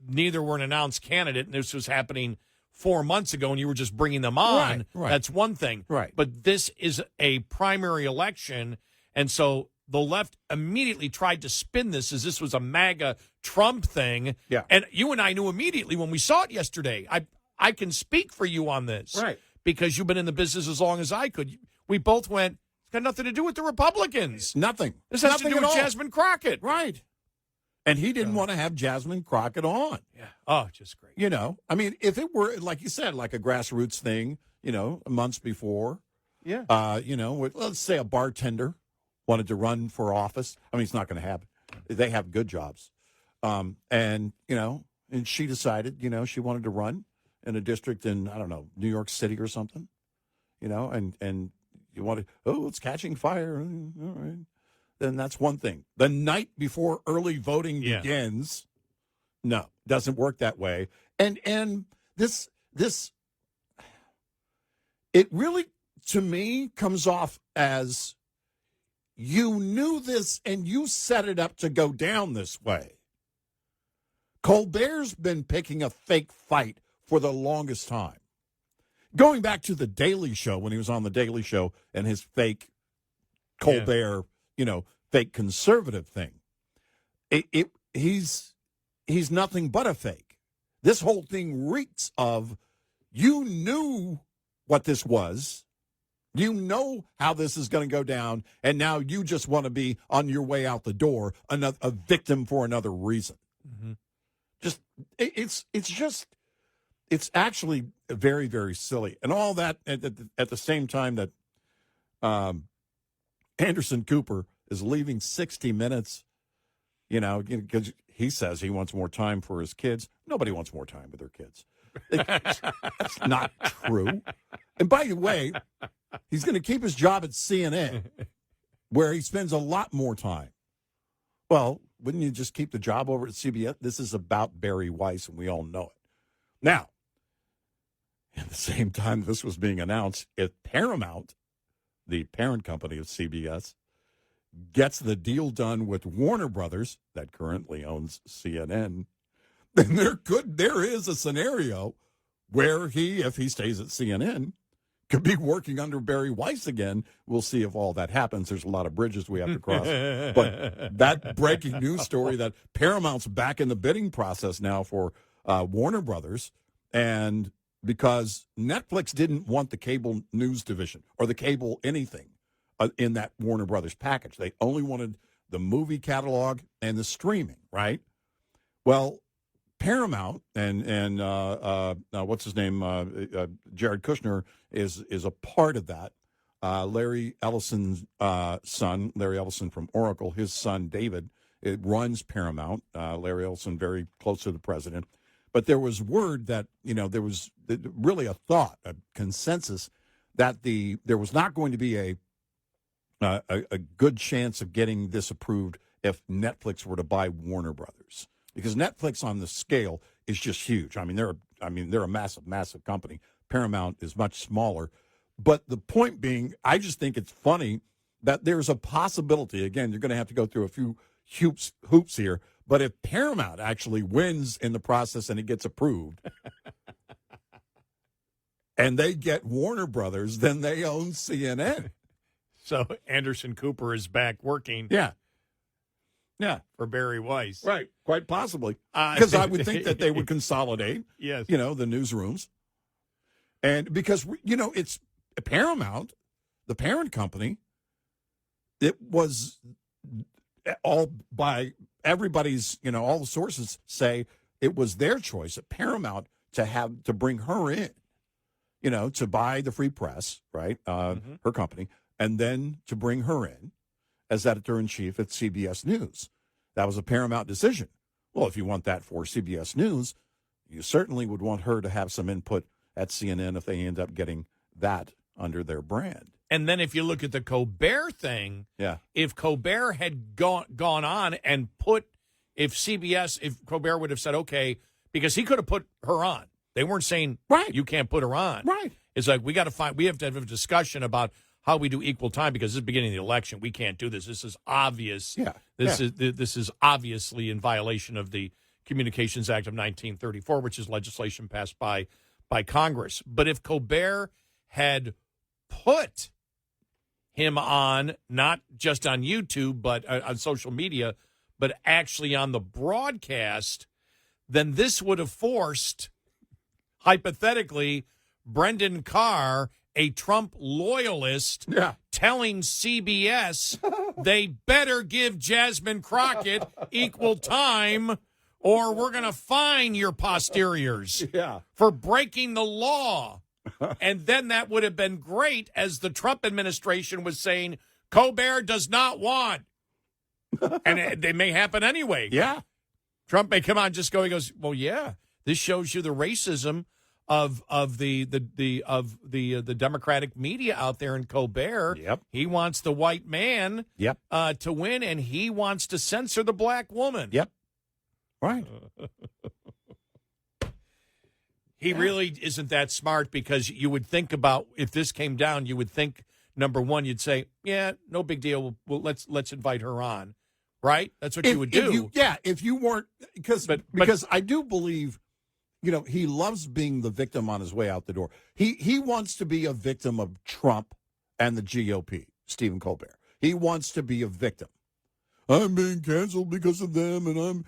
neither were an announced candidate and this was happening 4 months ago and you were just bringing them on, right. That's one thing. Right. But this is a primary election, and so the left immediately tried to spin this as this was a MAGA Trump thing. Yeah. And you and I knew immediately when we saw it yesterday. I can speak for you on this. Right. Because you've been in the business as long as I could. We both went, it's got nothing to do with the Republicans. Nothing. This has nothing to do with Jasmine Crockett. Right. And he didn't want to have Jasmine Crockett on. Yeah. Oh, just great. I mean, if it were, like you said, like a grassroots thing, months before. Yeah. Let's say a bartender wanted to run for office. I mean, it's not going to happen. They have good jobs. And she decided, she wanted to run in a district in, I don't know, New York City or something, and you wanted, it's catching fire. All right. Then that's one thing. The night before early voting begins, no, doesn't work that way. And this, it really, to me, comes off as you knew this and you set it up to go down this way. Colbert's been picking a fake fight for the longest time. Going back to the Daily Show, when he was on the Daily Show and his fake Colbert, fake conservative thing. He's nothing but a fake. This whole thing reeks of, you knew what this was. You know how this is going to go down, and now you just want to be on your way out the door, a victim for another reason. Mm-hmm. It's actually very, very silly. And all that at the same time that Anderson Cooper is leaving 60 Minutes, because he says he wants more time for his kids. Nobody wants more time with their kids. That's not true. And by the way, he's going to keep his job at CNN, where he spends a lot more time. Well, wouldn't you just keep the job over at CBS? This is about Barry Weiss, and we all know it. Now, at the same time this was being announced, if Paramount, the parent company of CBS, gets the deal done with Warner Brothers, that currently owns CNN, then there is a scenario where he, if he stays at CNN, could be working under Barry Weiss again. We'll see if all that happens. There's a lot of bridges we have to cross. But that breaking news story that Paramount's back in the bidding process now for Warner Brothers, and because Netflix didn't want the cable news division or the cable anything in that Warner Brothers package. They only wanted the movie catalog and the streaming, right? Well, Paramount and what's his name, Jared Kushner is a part of that. Larry Ellison's son, Larry Ellison from Oracle, his son David, it runs Paramount. Larry Ellison very close to the president. But there was word that, there was really a thought, a consensus that there was not going to be a good chance of getting this approved if Netflix were to buy Warner Brothers, because Netflix on the scale is just huge. I mean, they're a massive, massive company. Paramount is much smaller. But the point being, I just think it's funny that there's a possibility. Again, you're going to have to go through a few hoops here. But if Paramount actually wins in the process and it gets approved, and they get Warner Brothers, then they own CNN. So Anderson Cooper is back working. Yeah. For Barry Weiss. Right. Quite possibly. Because I would think that they would consolidate, yes, the newsrooms. And because, it's Paramount, the parent company, it was all by everybody's, all the sources say it was their choice at Paramount to bring her in, to buy the Free Press, right, her company, and then to bring her in as editor-in-chief at CBS News. That was a Paramount decision. Well, if you want that for CBS News, you certainly would want her to have some input at CNN if they end up getting that under their brand. And then if you look at the Colbert thing, if Colbert had gone on and if Colbert would have said, okay, because he could have put her on. They weren't saying, right, you can't put her on. Right. It's like, we have to have a discussion about how we do equal time, because this is the beginning of the election. We can't do this. This is obvious. This is obviously in violation of the Communications Act of 1934, which is legislation passed by Congress. But if Colbert had put him on, not just on YouTube, but on social media, but actually on the broadcast, then this would have forced, hypothetically, Brendan Carr, a Trump loyalist, telling CBS they better give Jasmine Crockett equal time, or we're going to fine your posteriors for breaking the law. And then that would have been great, as the Trump administration was saying, Colbert does not want. And it may happen anyway. Yeah. Trump may come on, he goes, well, yeah, this shows you the racism of the Democratic media out there in Colbert. Yep. He wants the white man to win, and he wants to censor the black woman. Yep. Right. He really isn't that smart, because you would think about, if this came down, you would think, number one, you'd say, yeah, no big deal. Well, let's invite her on. Right? That's what you would do. If you weren't, because I do believe, he loves being the victim on his way out the door. He wants to be a victim of Trump and the GOP, Stephen Colbert. He wants to be a victim. I'm being canceled because of them, and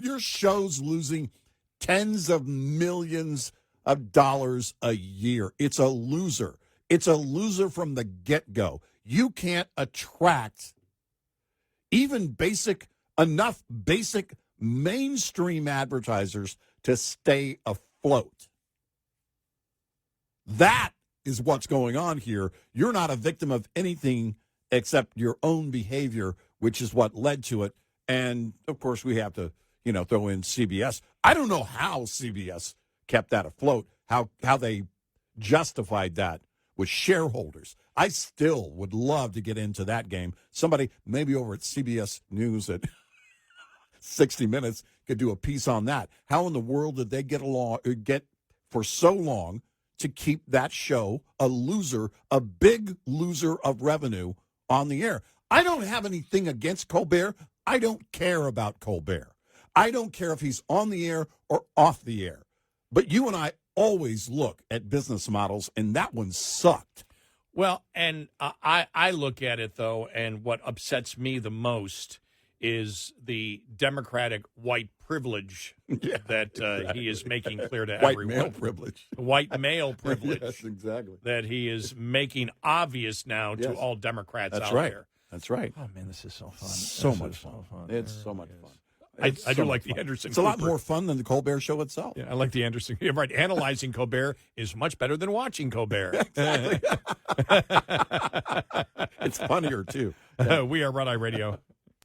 your show's losing tens of millions of dollars a year. It's a loser. It's a loser from the get-go. You can't attract even enough basic mainstream advertisers to stay afloat. That is what's going on here. You're not a victim of anything except your own behavior, which is what led to it. And, of course, we have to, throw in CBS. I don't know how CBS kept that afloat, how they justified that with shareholders. I still would love to get into that game. Somebody maybe over at CBS News at 60 Minutes could do a piece on that. How in the world did they get for so long to keep that show a loser, a big loser of revenue on the air? I don't have anything against Colbert. I don't care about Colbert. I don't care if he's on the air or off the air. But you and I always look at business models, and that one sucked. Well, and I look at it, though, and what upsets me the most is the Democratic white privilege that he is making clear to White everyone. male privilege. White male privilege. Yes, exactly. That he is making obvious now to all Democrats That's out right. there. That's right. Oh, man, this is so fun. So much fun. It's so much fun. I It's do so like much the fun. Anderson It's a lot Cooper. more fun than the Colbert Show itself. Yeah, I like the Anderson. You're right. Analyzing Colbert is much better than watching Colbert. It's funnier, too. We are Red Eye Radio.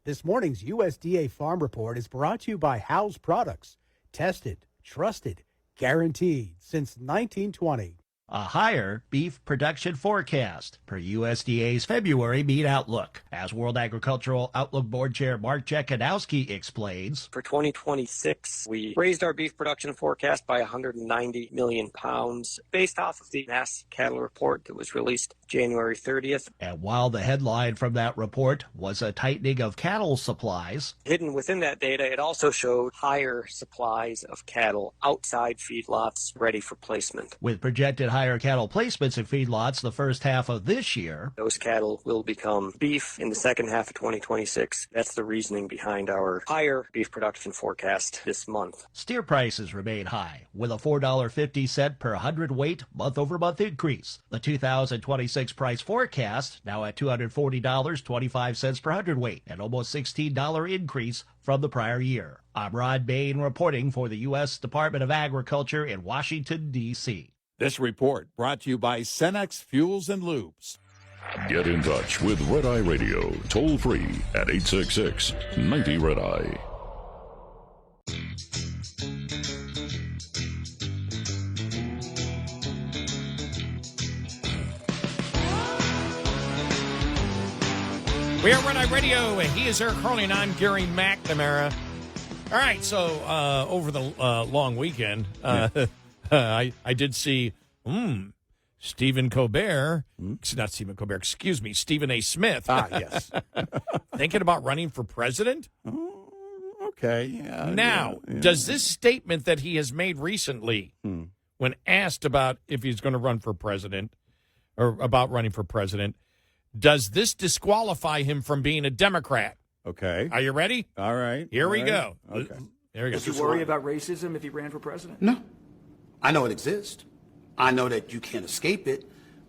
This morning's USDA Farm Report is brought to you by House Products. Tested, trusted, guaranteed since 1920. A higher beef production forecast per USDA's February meat outlook. As World Agricultural Outlook Board Chair Mark Jekanowski explains, for 2026, we raised our beef production forecast by 190 million pounds based off of the NAS cattle report that was released January 30th. And while the headline from that report was a tightening of cattle supplies, Hidden within that data, it also showed higher supplies of cattle outside feedlots ready for placement. with projected higher cattle placements in feedlots the first half of this year, Those cattle will become beef in the second half of 2026. That's the reasoning behind our higher beef production forecast this month. steer prices remain high, with a $4.50 per hundredweight month-over-month increase. The 2026 price forecast now at $240.25 per hundredweight, an almost $16 increase from the prior year. I'm Rod Bain reporting for the U.S. Department of Agriculture in Washington, D.C. This report brought to you by Cenex Fuels and Lubes. Get in touch with Red Eye Radio, toll free at 866-90 Red Eye. We are Red Eye Radio. He is Eric Harley, and I'm Gary McNamara. All right, so over the long weekend, I did see Stephen Colbert, not Stephen Colbert, excuse me, Stephen A. Smith. Yes. Thinking about running for president? Okay. Yeah, Now, does this statement that he has made recently, when asked about if he's going to run for president, or about running for president, does this disqualify him from being a Democrat? Okay. Are you ready? All right. Here we All go. right. Okay. Here we go. Does he worry about racism if he ran for president? No. I know it exists. I know that you can't escape it,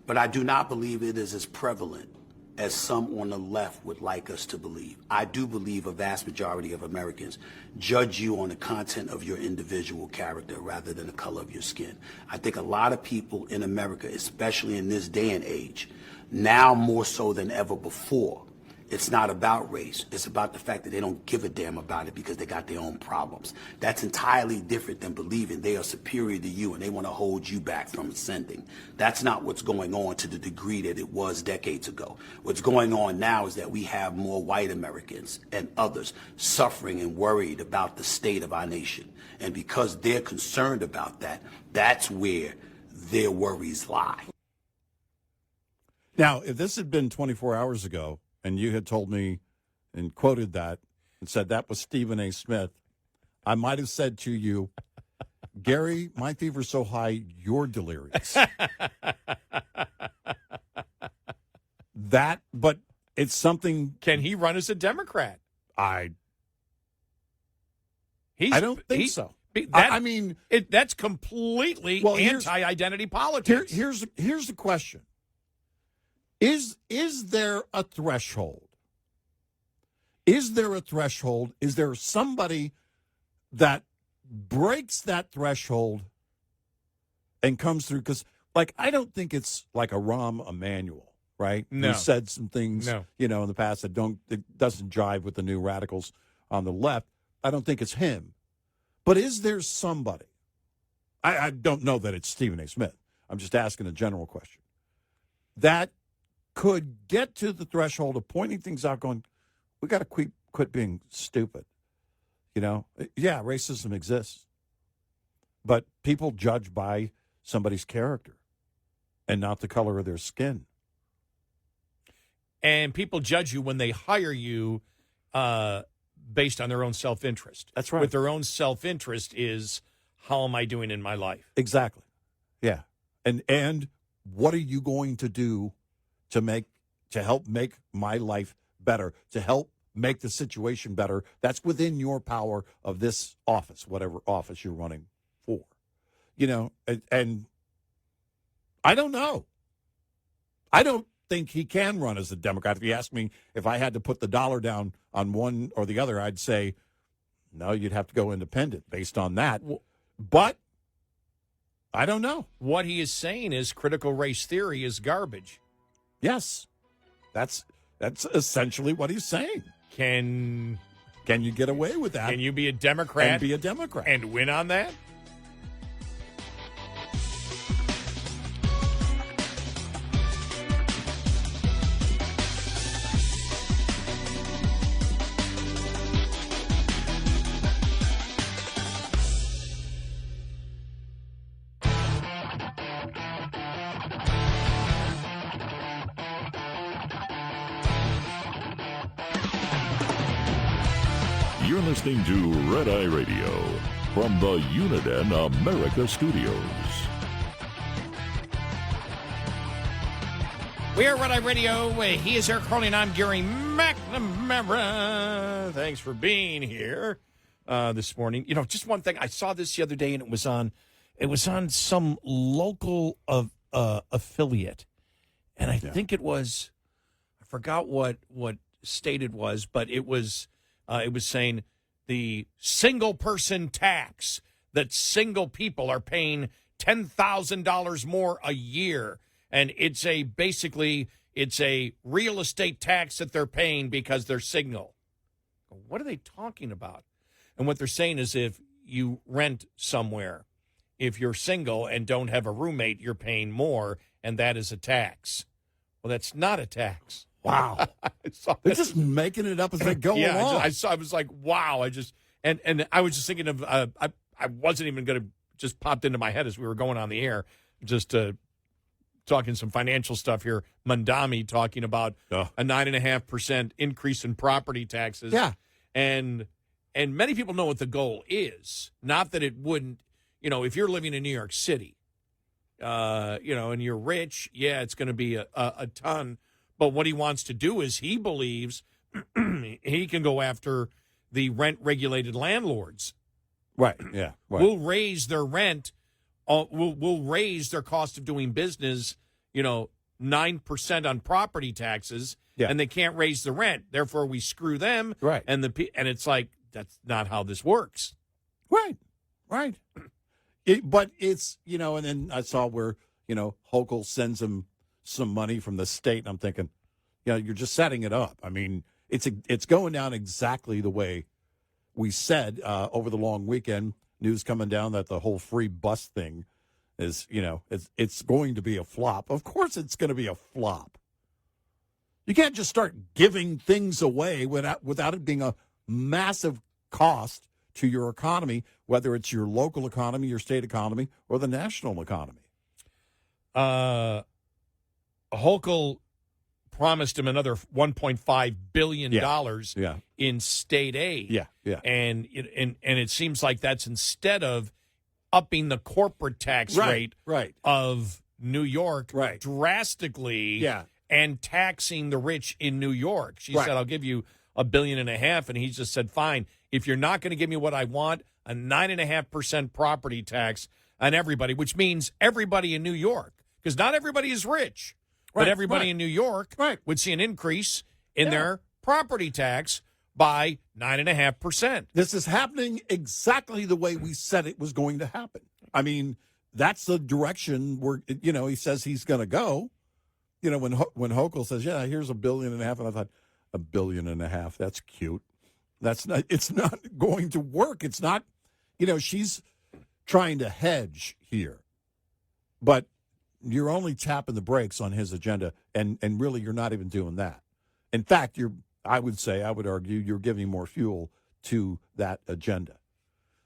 but I do not believe it is as prevalent as some on the left would like us to believe. I do believe a vast majority of Americans judge you on the content of your individual character rather than the color of your skin. I think a lot of people in America, especially in this day and age, now more so than ever before, it's not about race. It's about the fact that they don't give a damn about it because they got their own problems. That's entirely different than believing they are superior to you and they want to hold you back from ascending. That's not what's going on to the degree that it was decades ago. What's going on now is that we have more white Americans and others suffering and worried about the state of our nation. And because they're concerned about that, that's where their worries lie. Now, if this had been 24 hours ago and you had told me and quoted that and said that was Stephen A. Smith, I might have said to you, Gary, my fever's so high, you're delirious. But it's something. Can he run as a Democrat? I don't think so. That's completely anti-identity politics. Here's the question. Is there a threshold? Is there a threshold? Is there somebody that breaks that threshold and comes through? Because, I don't think it's like a Rahm Emanuel, right? No. Who said some things, in the past that doesn't jive with the new radicals on the left. I don't think it's him. But is there somebody? I don't know that it's Stephen A. Smith. I'm just asking a general question. That could get to the threshold of pointing things out, going, we got to quit being stupid. Yeah, racism exists. But people judge by somebody's character and not the color of their skin. And people judge you when they hire you based on their own self-interest. That's right. With their own self-interest is, how am I doing in my life? Exactly. Yeah. And what are you going to do to help make my life better, to help make the situation better? That's within your power of this office, whatever office you're running for. And I don't know. I don't think he can run as a Democrat. If you ask me if I had to put the dollar down on one or the other, I'd say, no, you'd have to go independent based on that. But I don't know. What he is saying is critical race theory is garbage. Yes. That's essentially what he's saying. Can you get away with that? Can you be a Democrat? And be a Democrat. And win on that? You're listening to Red Eye Radio from the Uniden America Studios. We are Red Eye Radio. He is Eric Harley, and I'm Gary McNamara. Thanks for being here this morning. Just one thing. I saw this the other day, and it was on some local affiliate, and I think it was. I forgot what state it was, but it was saying the single person tax that single people are paying $10,000 more a year. And it's a real estate tax that they're paying because they're single. What are they talking about? And what they're saying is if you rent somewhere, if you're single and don't have a roommate, you're paying more, and that is a tax. Well, that's not a tax. Wow. They're just making it up as they go along. I was like, wow. And I was just thinking of, I wasn't even going to, just popped into my head as we were going on the air, just talking some financial stuff here. Mamdani talking about a 9.5% increase in property taxes. Yeah. And many people know what the goal is. Not that it wouldn't, if you're living in New York City, and you're rich, it's going to be a ton. But what he wants to do is he believes he can go after the rent-regulated landlords. Right, yeah. Right. We'll raise their rent. We'll raise their cost of doing business, 9% on property taxes, and they can't raise the rent. Therefore, we screw them. Right. And it's like, that's not how this works. Right. But it's, and then I saw where, Hochul sends him some money from the state, and I'm thinking, you're just setting it up. I mean, it's going down exactly the way we said over the long weekend. News coming down that the whole free bus thing is, it's going to be a flop. Of course it's going to be a flop. You can't just start giving things away without it being a massive cost to your economy, whether it's your local economy, your state economy, or the national economy. Hochul promised him another $1.5 billion in state aid. Yeah. And it seems like that's instead of upping the corporate tax rate of New York drastically and taxing the rich in New York. She said, I'll give you $1.5 billion. And he just said, fine, if you're not going to give me what I want, a 9.5% property tax on everybody, which means everybody in New York, because not everybody is rich. But everybody in New York would see an increase in their property tax by 9.5%. This is happening exactly the way we said it was going to happen. I mean, that's the direction where, he says he's going to go. When Hochul says, here's $1.5 billion, and I thought, $1.5 billion, that's cute. It's not going to work. It's not, she's trying to hedge here. But you're only tapping the brakes on his agenda, and really you're not even doing that. In fact, I would argue you're giving more fuel to that agenda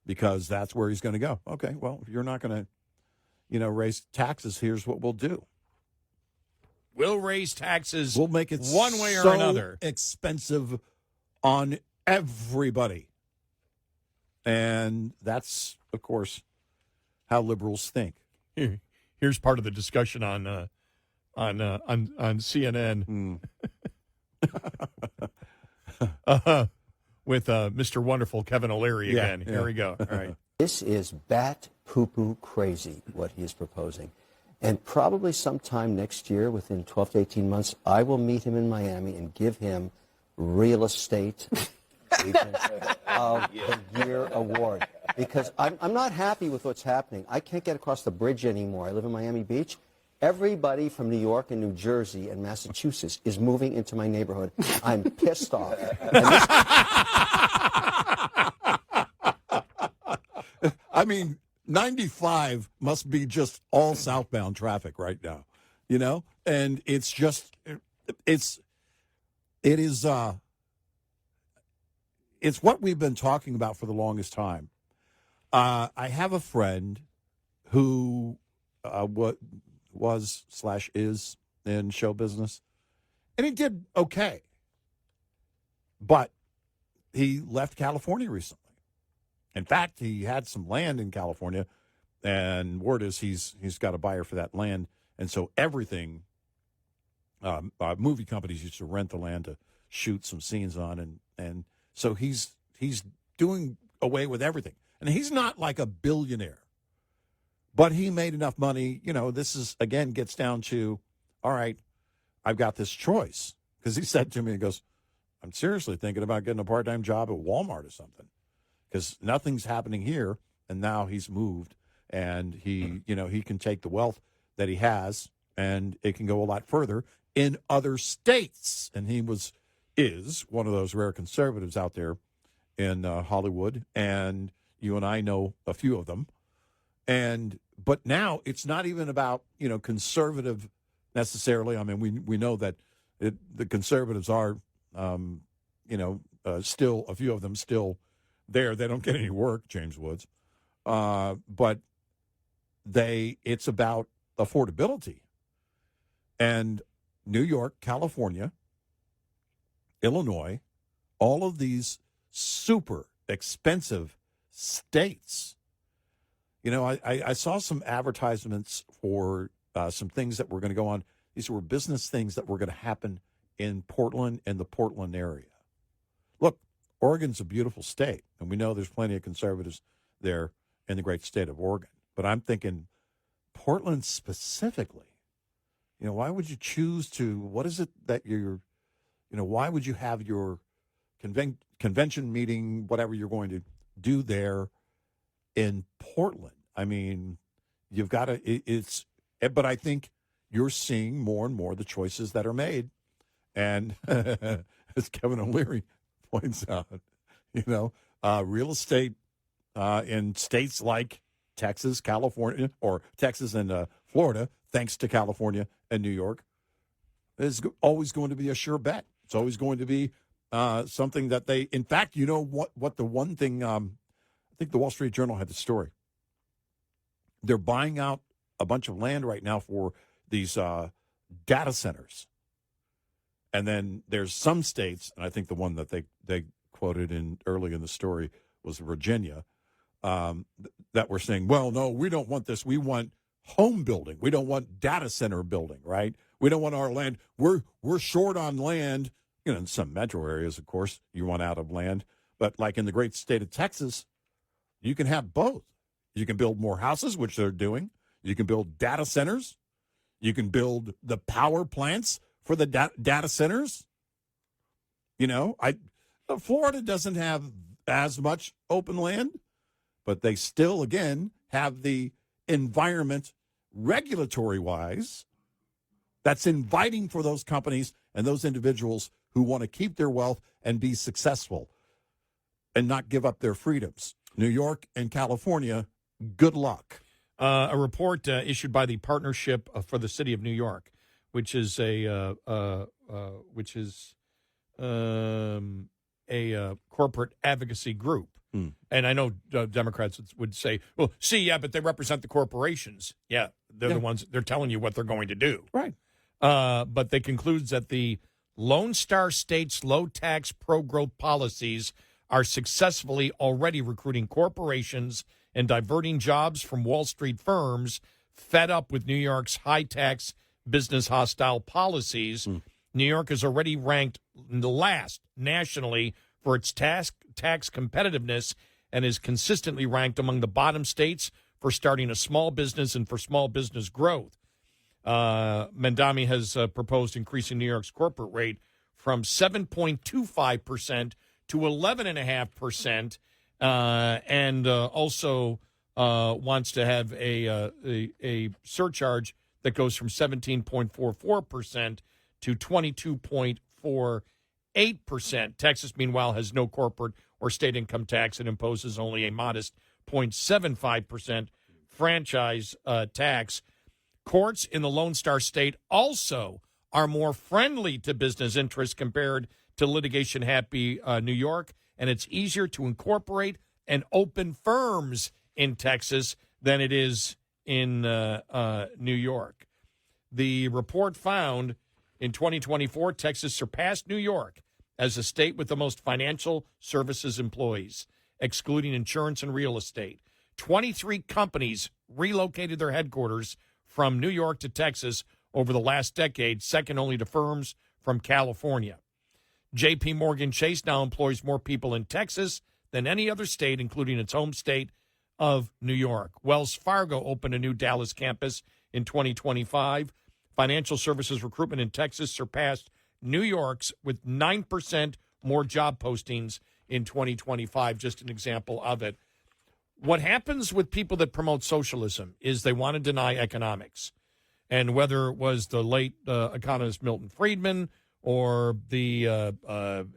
because that's where he's going to go. Okay, well, if you're not going to, raise taxes, here's what we'll do. We'll raise taxes. We'll make it one way or another expensive on everybody. And that's, of course, how liberals think. Here's part of the discussion on CNN with Mr. Wonderful Kevin O'Leary again. Here we go. All right. This is bat poo-poo crazy, what he is proposing. And probably sometime next year, within 12 to 18 months, I will meet him in Miami and give him Real Estate Agent of the Year award. Because I'm not happy with what's happening. I can't get across the bridge anymore. I live in Miami Beach. Everybody from New York and New Jersey and Massachusetts is moving into my neighborhood. I'm pissed off. I mean, 95 must be just all southbound traffic right now, you know? And it's just, it's what we've been talking about for the longest time. I have a friend who was/is in show business, and he did okay. But he left California recently. In fact, he had some land in California, and word is he's got a buyer for that land. And so everything, movie companies used to rent the land to shoot some scenes on, and so he's doing away with everything. And he's not like a billionaire, but he made enough money. You know, this is, again, gets down to, all right, I've got this choice. Because he said to me, he goes, I'm seriously thinking about getting a part-time job at Walmart or something. Because nothing's happening here, and now he's moved, and he can take the wealth that he has, and it can go a lot further in other states. And he is one of those rare conservatives out there in Hollywood, and you and I know a few of them. But now it's not even about, conservative necessarily. I mean, we know that the conservatives are, still, a few of them still there. They don't get any work, James Woods. But it's about affordability. And New York, California, Illinois, all of these super expensive states. I saw some advertisements for some things that were going to go on. These were business things that were going to happen in Portland and the Portland area. Look, Oregon's a beautiful state, and we know there's plenty of conservatives there in the great state of Oregon. But I'm thinking Portland specifically, why would you choose to, what is it that why would you have your convention meeting, whatever you're going to do there in Portland? I mean, you've got to, but I think you're seeing more and more the choices that are made. And as Kevin O'Leary points out, real estate in states like Texas, California, or Texas and Florida, thanks to California and New York, is always going to be a sure bet. It's always going to be something that they, in fact, what the one thing, I think the Wall Street Journal had the story. They're buying out a bunch of land right now for these data centers. And then there's some states, and I think the one that they quoted early in the story was Virginia, that were saying, well, no, we don't want this. We want home building. We don't want data center building, right? We don't want our land. We're short on land. In some metro areas, of course, you want out of land. But like in the great state of Texas, you can have both. You can build more houses, which they're doing. You can build data centers. You can build the power plants for the data centers. Florida doesn't have as much open land, but they still, again, have the environment regulatory-wise that's inviting for those companies and those individuals who want to keep their wealth and be successful and not give up their freedoms. New York and California, good luck. A report issued by the Partnership for the City of New York, which is a corporate advocacy group. And I know Democrats would say, well, but they represent the corporations. Yeah, they're the ones, they're telling you what they're going to do. Right. But they concludes that the Lone Star State's low-tax pro-growth policies are successfully already recruiting corporations and diverting jobs from Wall Street firms fed up with New York's high-tax, business-hostile policies. New York is already ranked last nationally for its tax competitiveness and is consistently ranked among the bottom states for starting a small business and for small business growth. Mamdani has proposed increasing New York's corporate rate from 7.25% to 11.5%, and also wants to have a surcharge that goes from 17.44% to 22.48%. Texas, meanwhile, has no corporate or state income tax and imposes only a modest 0.75% franchise tax. Courts in the Lone Star State also are more friendly to business interests compared to litigation-happy New York, and it's easier to incorporate and open firms in Texas than it is in New York. The report found in 2024, Texas surpassed New York as a state with the most financial services employees, excluding insurance and real estate. 23 companies relocated their headquarters from New York to Texas over the last decade, second only to firms from California. J.P. Morgan Chase now employs more people in Texas than any other state, including its home state of New York. Wells Fargo opened a new Dallas campus in 2025. Financial services recruitment in Texas surpassed New York's with 9% more job postings in 2025. Just an example of it. What happens with people that promote socialism is they want to deny economics. And whether it was the late economist Milton Friedman or the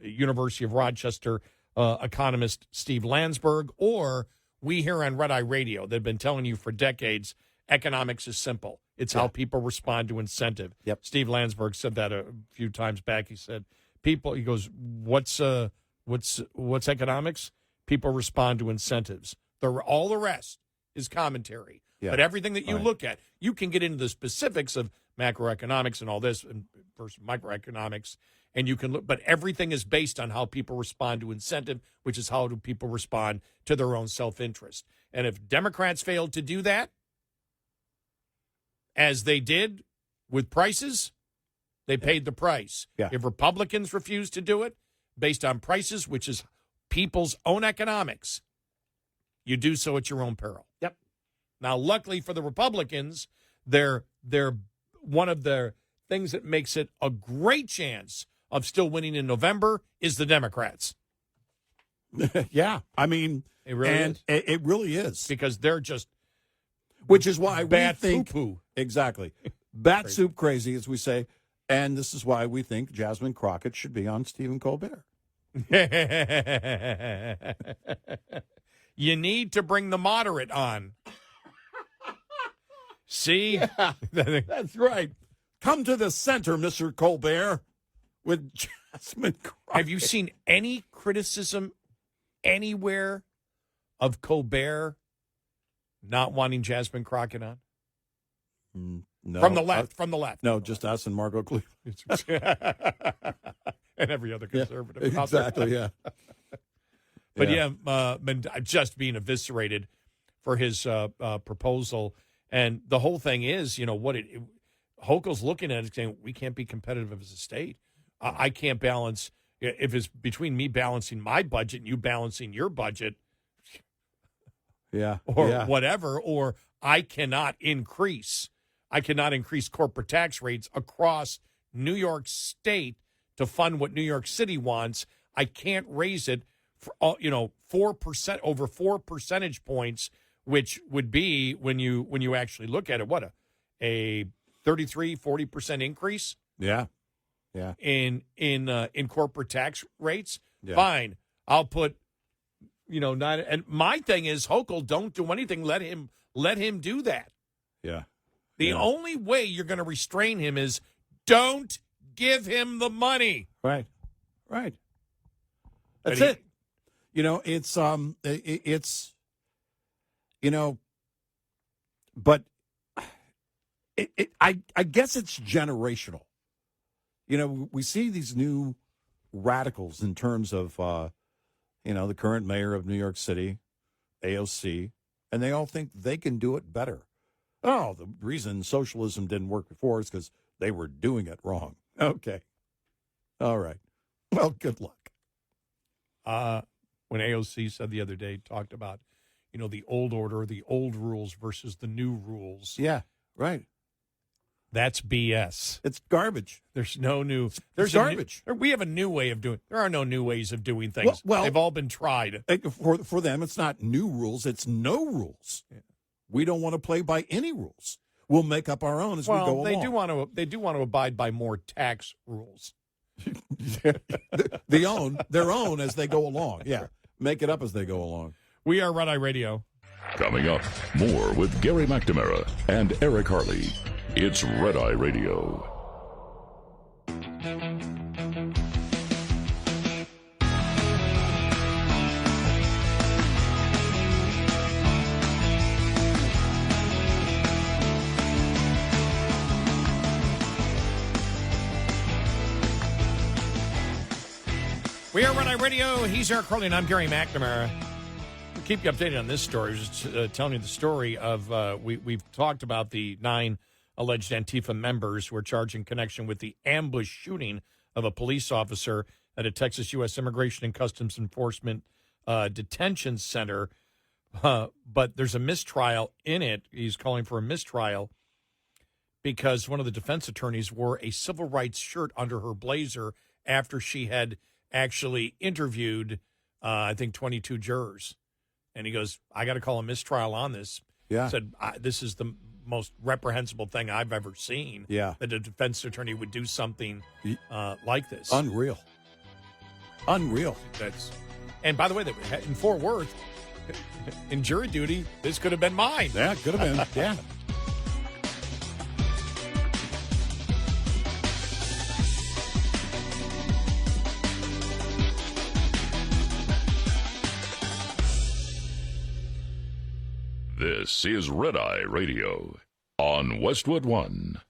University of Rochester economist Steve Landsberg, or we here on Red Eye Radio, they've been telling you for decades, economics is simple. It's how people respond to incentive. Yep. Steve Landsberg said that a few times back. He said, he goes, what's economics? People respond to incentives. All the rest is commentary. Yeah. But everything that you look at, you can get into the specifics of macroeconomics and all this and versus microeconomics, and you can look, but everything is based on how people respond to incentive, which is how do people respond to their own self-interest. And if Democrats failed to do that, as they did with prices, they paid the price. Yeah. If Republicans refuse to do it based on prices, which is people's own economics, you do so at your own peril. Yep. Now, luckily for the Republicans, they're one of their things that makes it a great chance of still winning in November is the Democrats. Yeah, I mean, It really is. It really is. Because they're just Which is why we bat think poo-poo. exactly bat soup crazy, as we say, and this is why we think Jasmine Crockett should be on Stephen Colbert. You need to bring the moderate on. See? Yeah, that's right. Come to the center, Mr. Colbert, with Jasmine Crockett. Have you seen any criticism anywhere of Colbert not wanting Jasmine Crockett on? No. From the left. No, just us and Margot Cleveland. And every other conservative. out there. Exactly, yeah. But just being eviscerated for his proposal. And the whole thing is, Hochul's looking at it saying, we can't be competitive as a state. I can't balance, if it's between me balancing my budget and you balancing your budget, whatever, or I cannot increase corporate tax rates across New York State to fund what New York City wants. I can't raise it for 4% over 4 percentage points, which would be when you actually look at it, what a 40% increase. Yeah. In corporate tax rates. Yeah. Fine, I'll put not. And my thing is, Hochul, don't do anything. Let him do that. Yeah. The only way you're going to restrain him is don't give him the money. Right. That's it. But I guess it's generational. We see these new radicals in terms of, the current mayor of New York City, AOC, and they all think they can do it better. Oh, the reason socialism didn't work before is because they were doing it wrong. Okay. All right. Well, good luck. When AOC said the other day, talked about, the old order, the old rules versus the new rules. Yeah, right. That's BS. It's garbage. There's no new. There's garbage. We have a new way of doing. There are no new ways of doing things. Well, they've all been tried. For them, it's not new rules. It's no rules. Yeah. We don't want to play by any rules. We'll make up our own as we go along. They do want to abide by more tax rules. Their own as they go along. Yeah, make it up as they go along. We are Red Eye Radio. Coming up, more with Gary McNamara and Eric Harley. It's Red Eye Radio. We are Red Eye Radio. He's Eric Harley, and I'm Gary McNamara. We'll keep you updated on this story. Just telling you the story of we've talked about the 9 alleged Antifa members who are charged in connection with the ambush shooting of a police officer at a Texas U.S. Immigration and Customs Enforcement detention center. But there's a mistrial in it. He's calling for a mistrial because one of the defense attorneys wore a civil rights shirt under her blazer after she had actually interviewed, I think, 22 jurors. And he goes, I got to call a mistrial on this. Yeah. Said, this is the most reprehensible thing I've ever seen. Yeah. That a defense attorney would do something like this. Unreal. And by the way, in Fort Worth, in jury duty, this could have been mine. Yeah, could have been. Yeah. This is Red Eye Radio on Westwood One.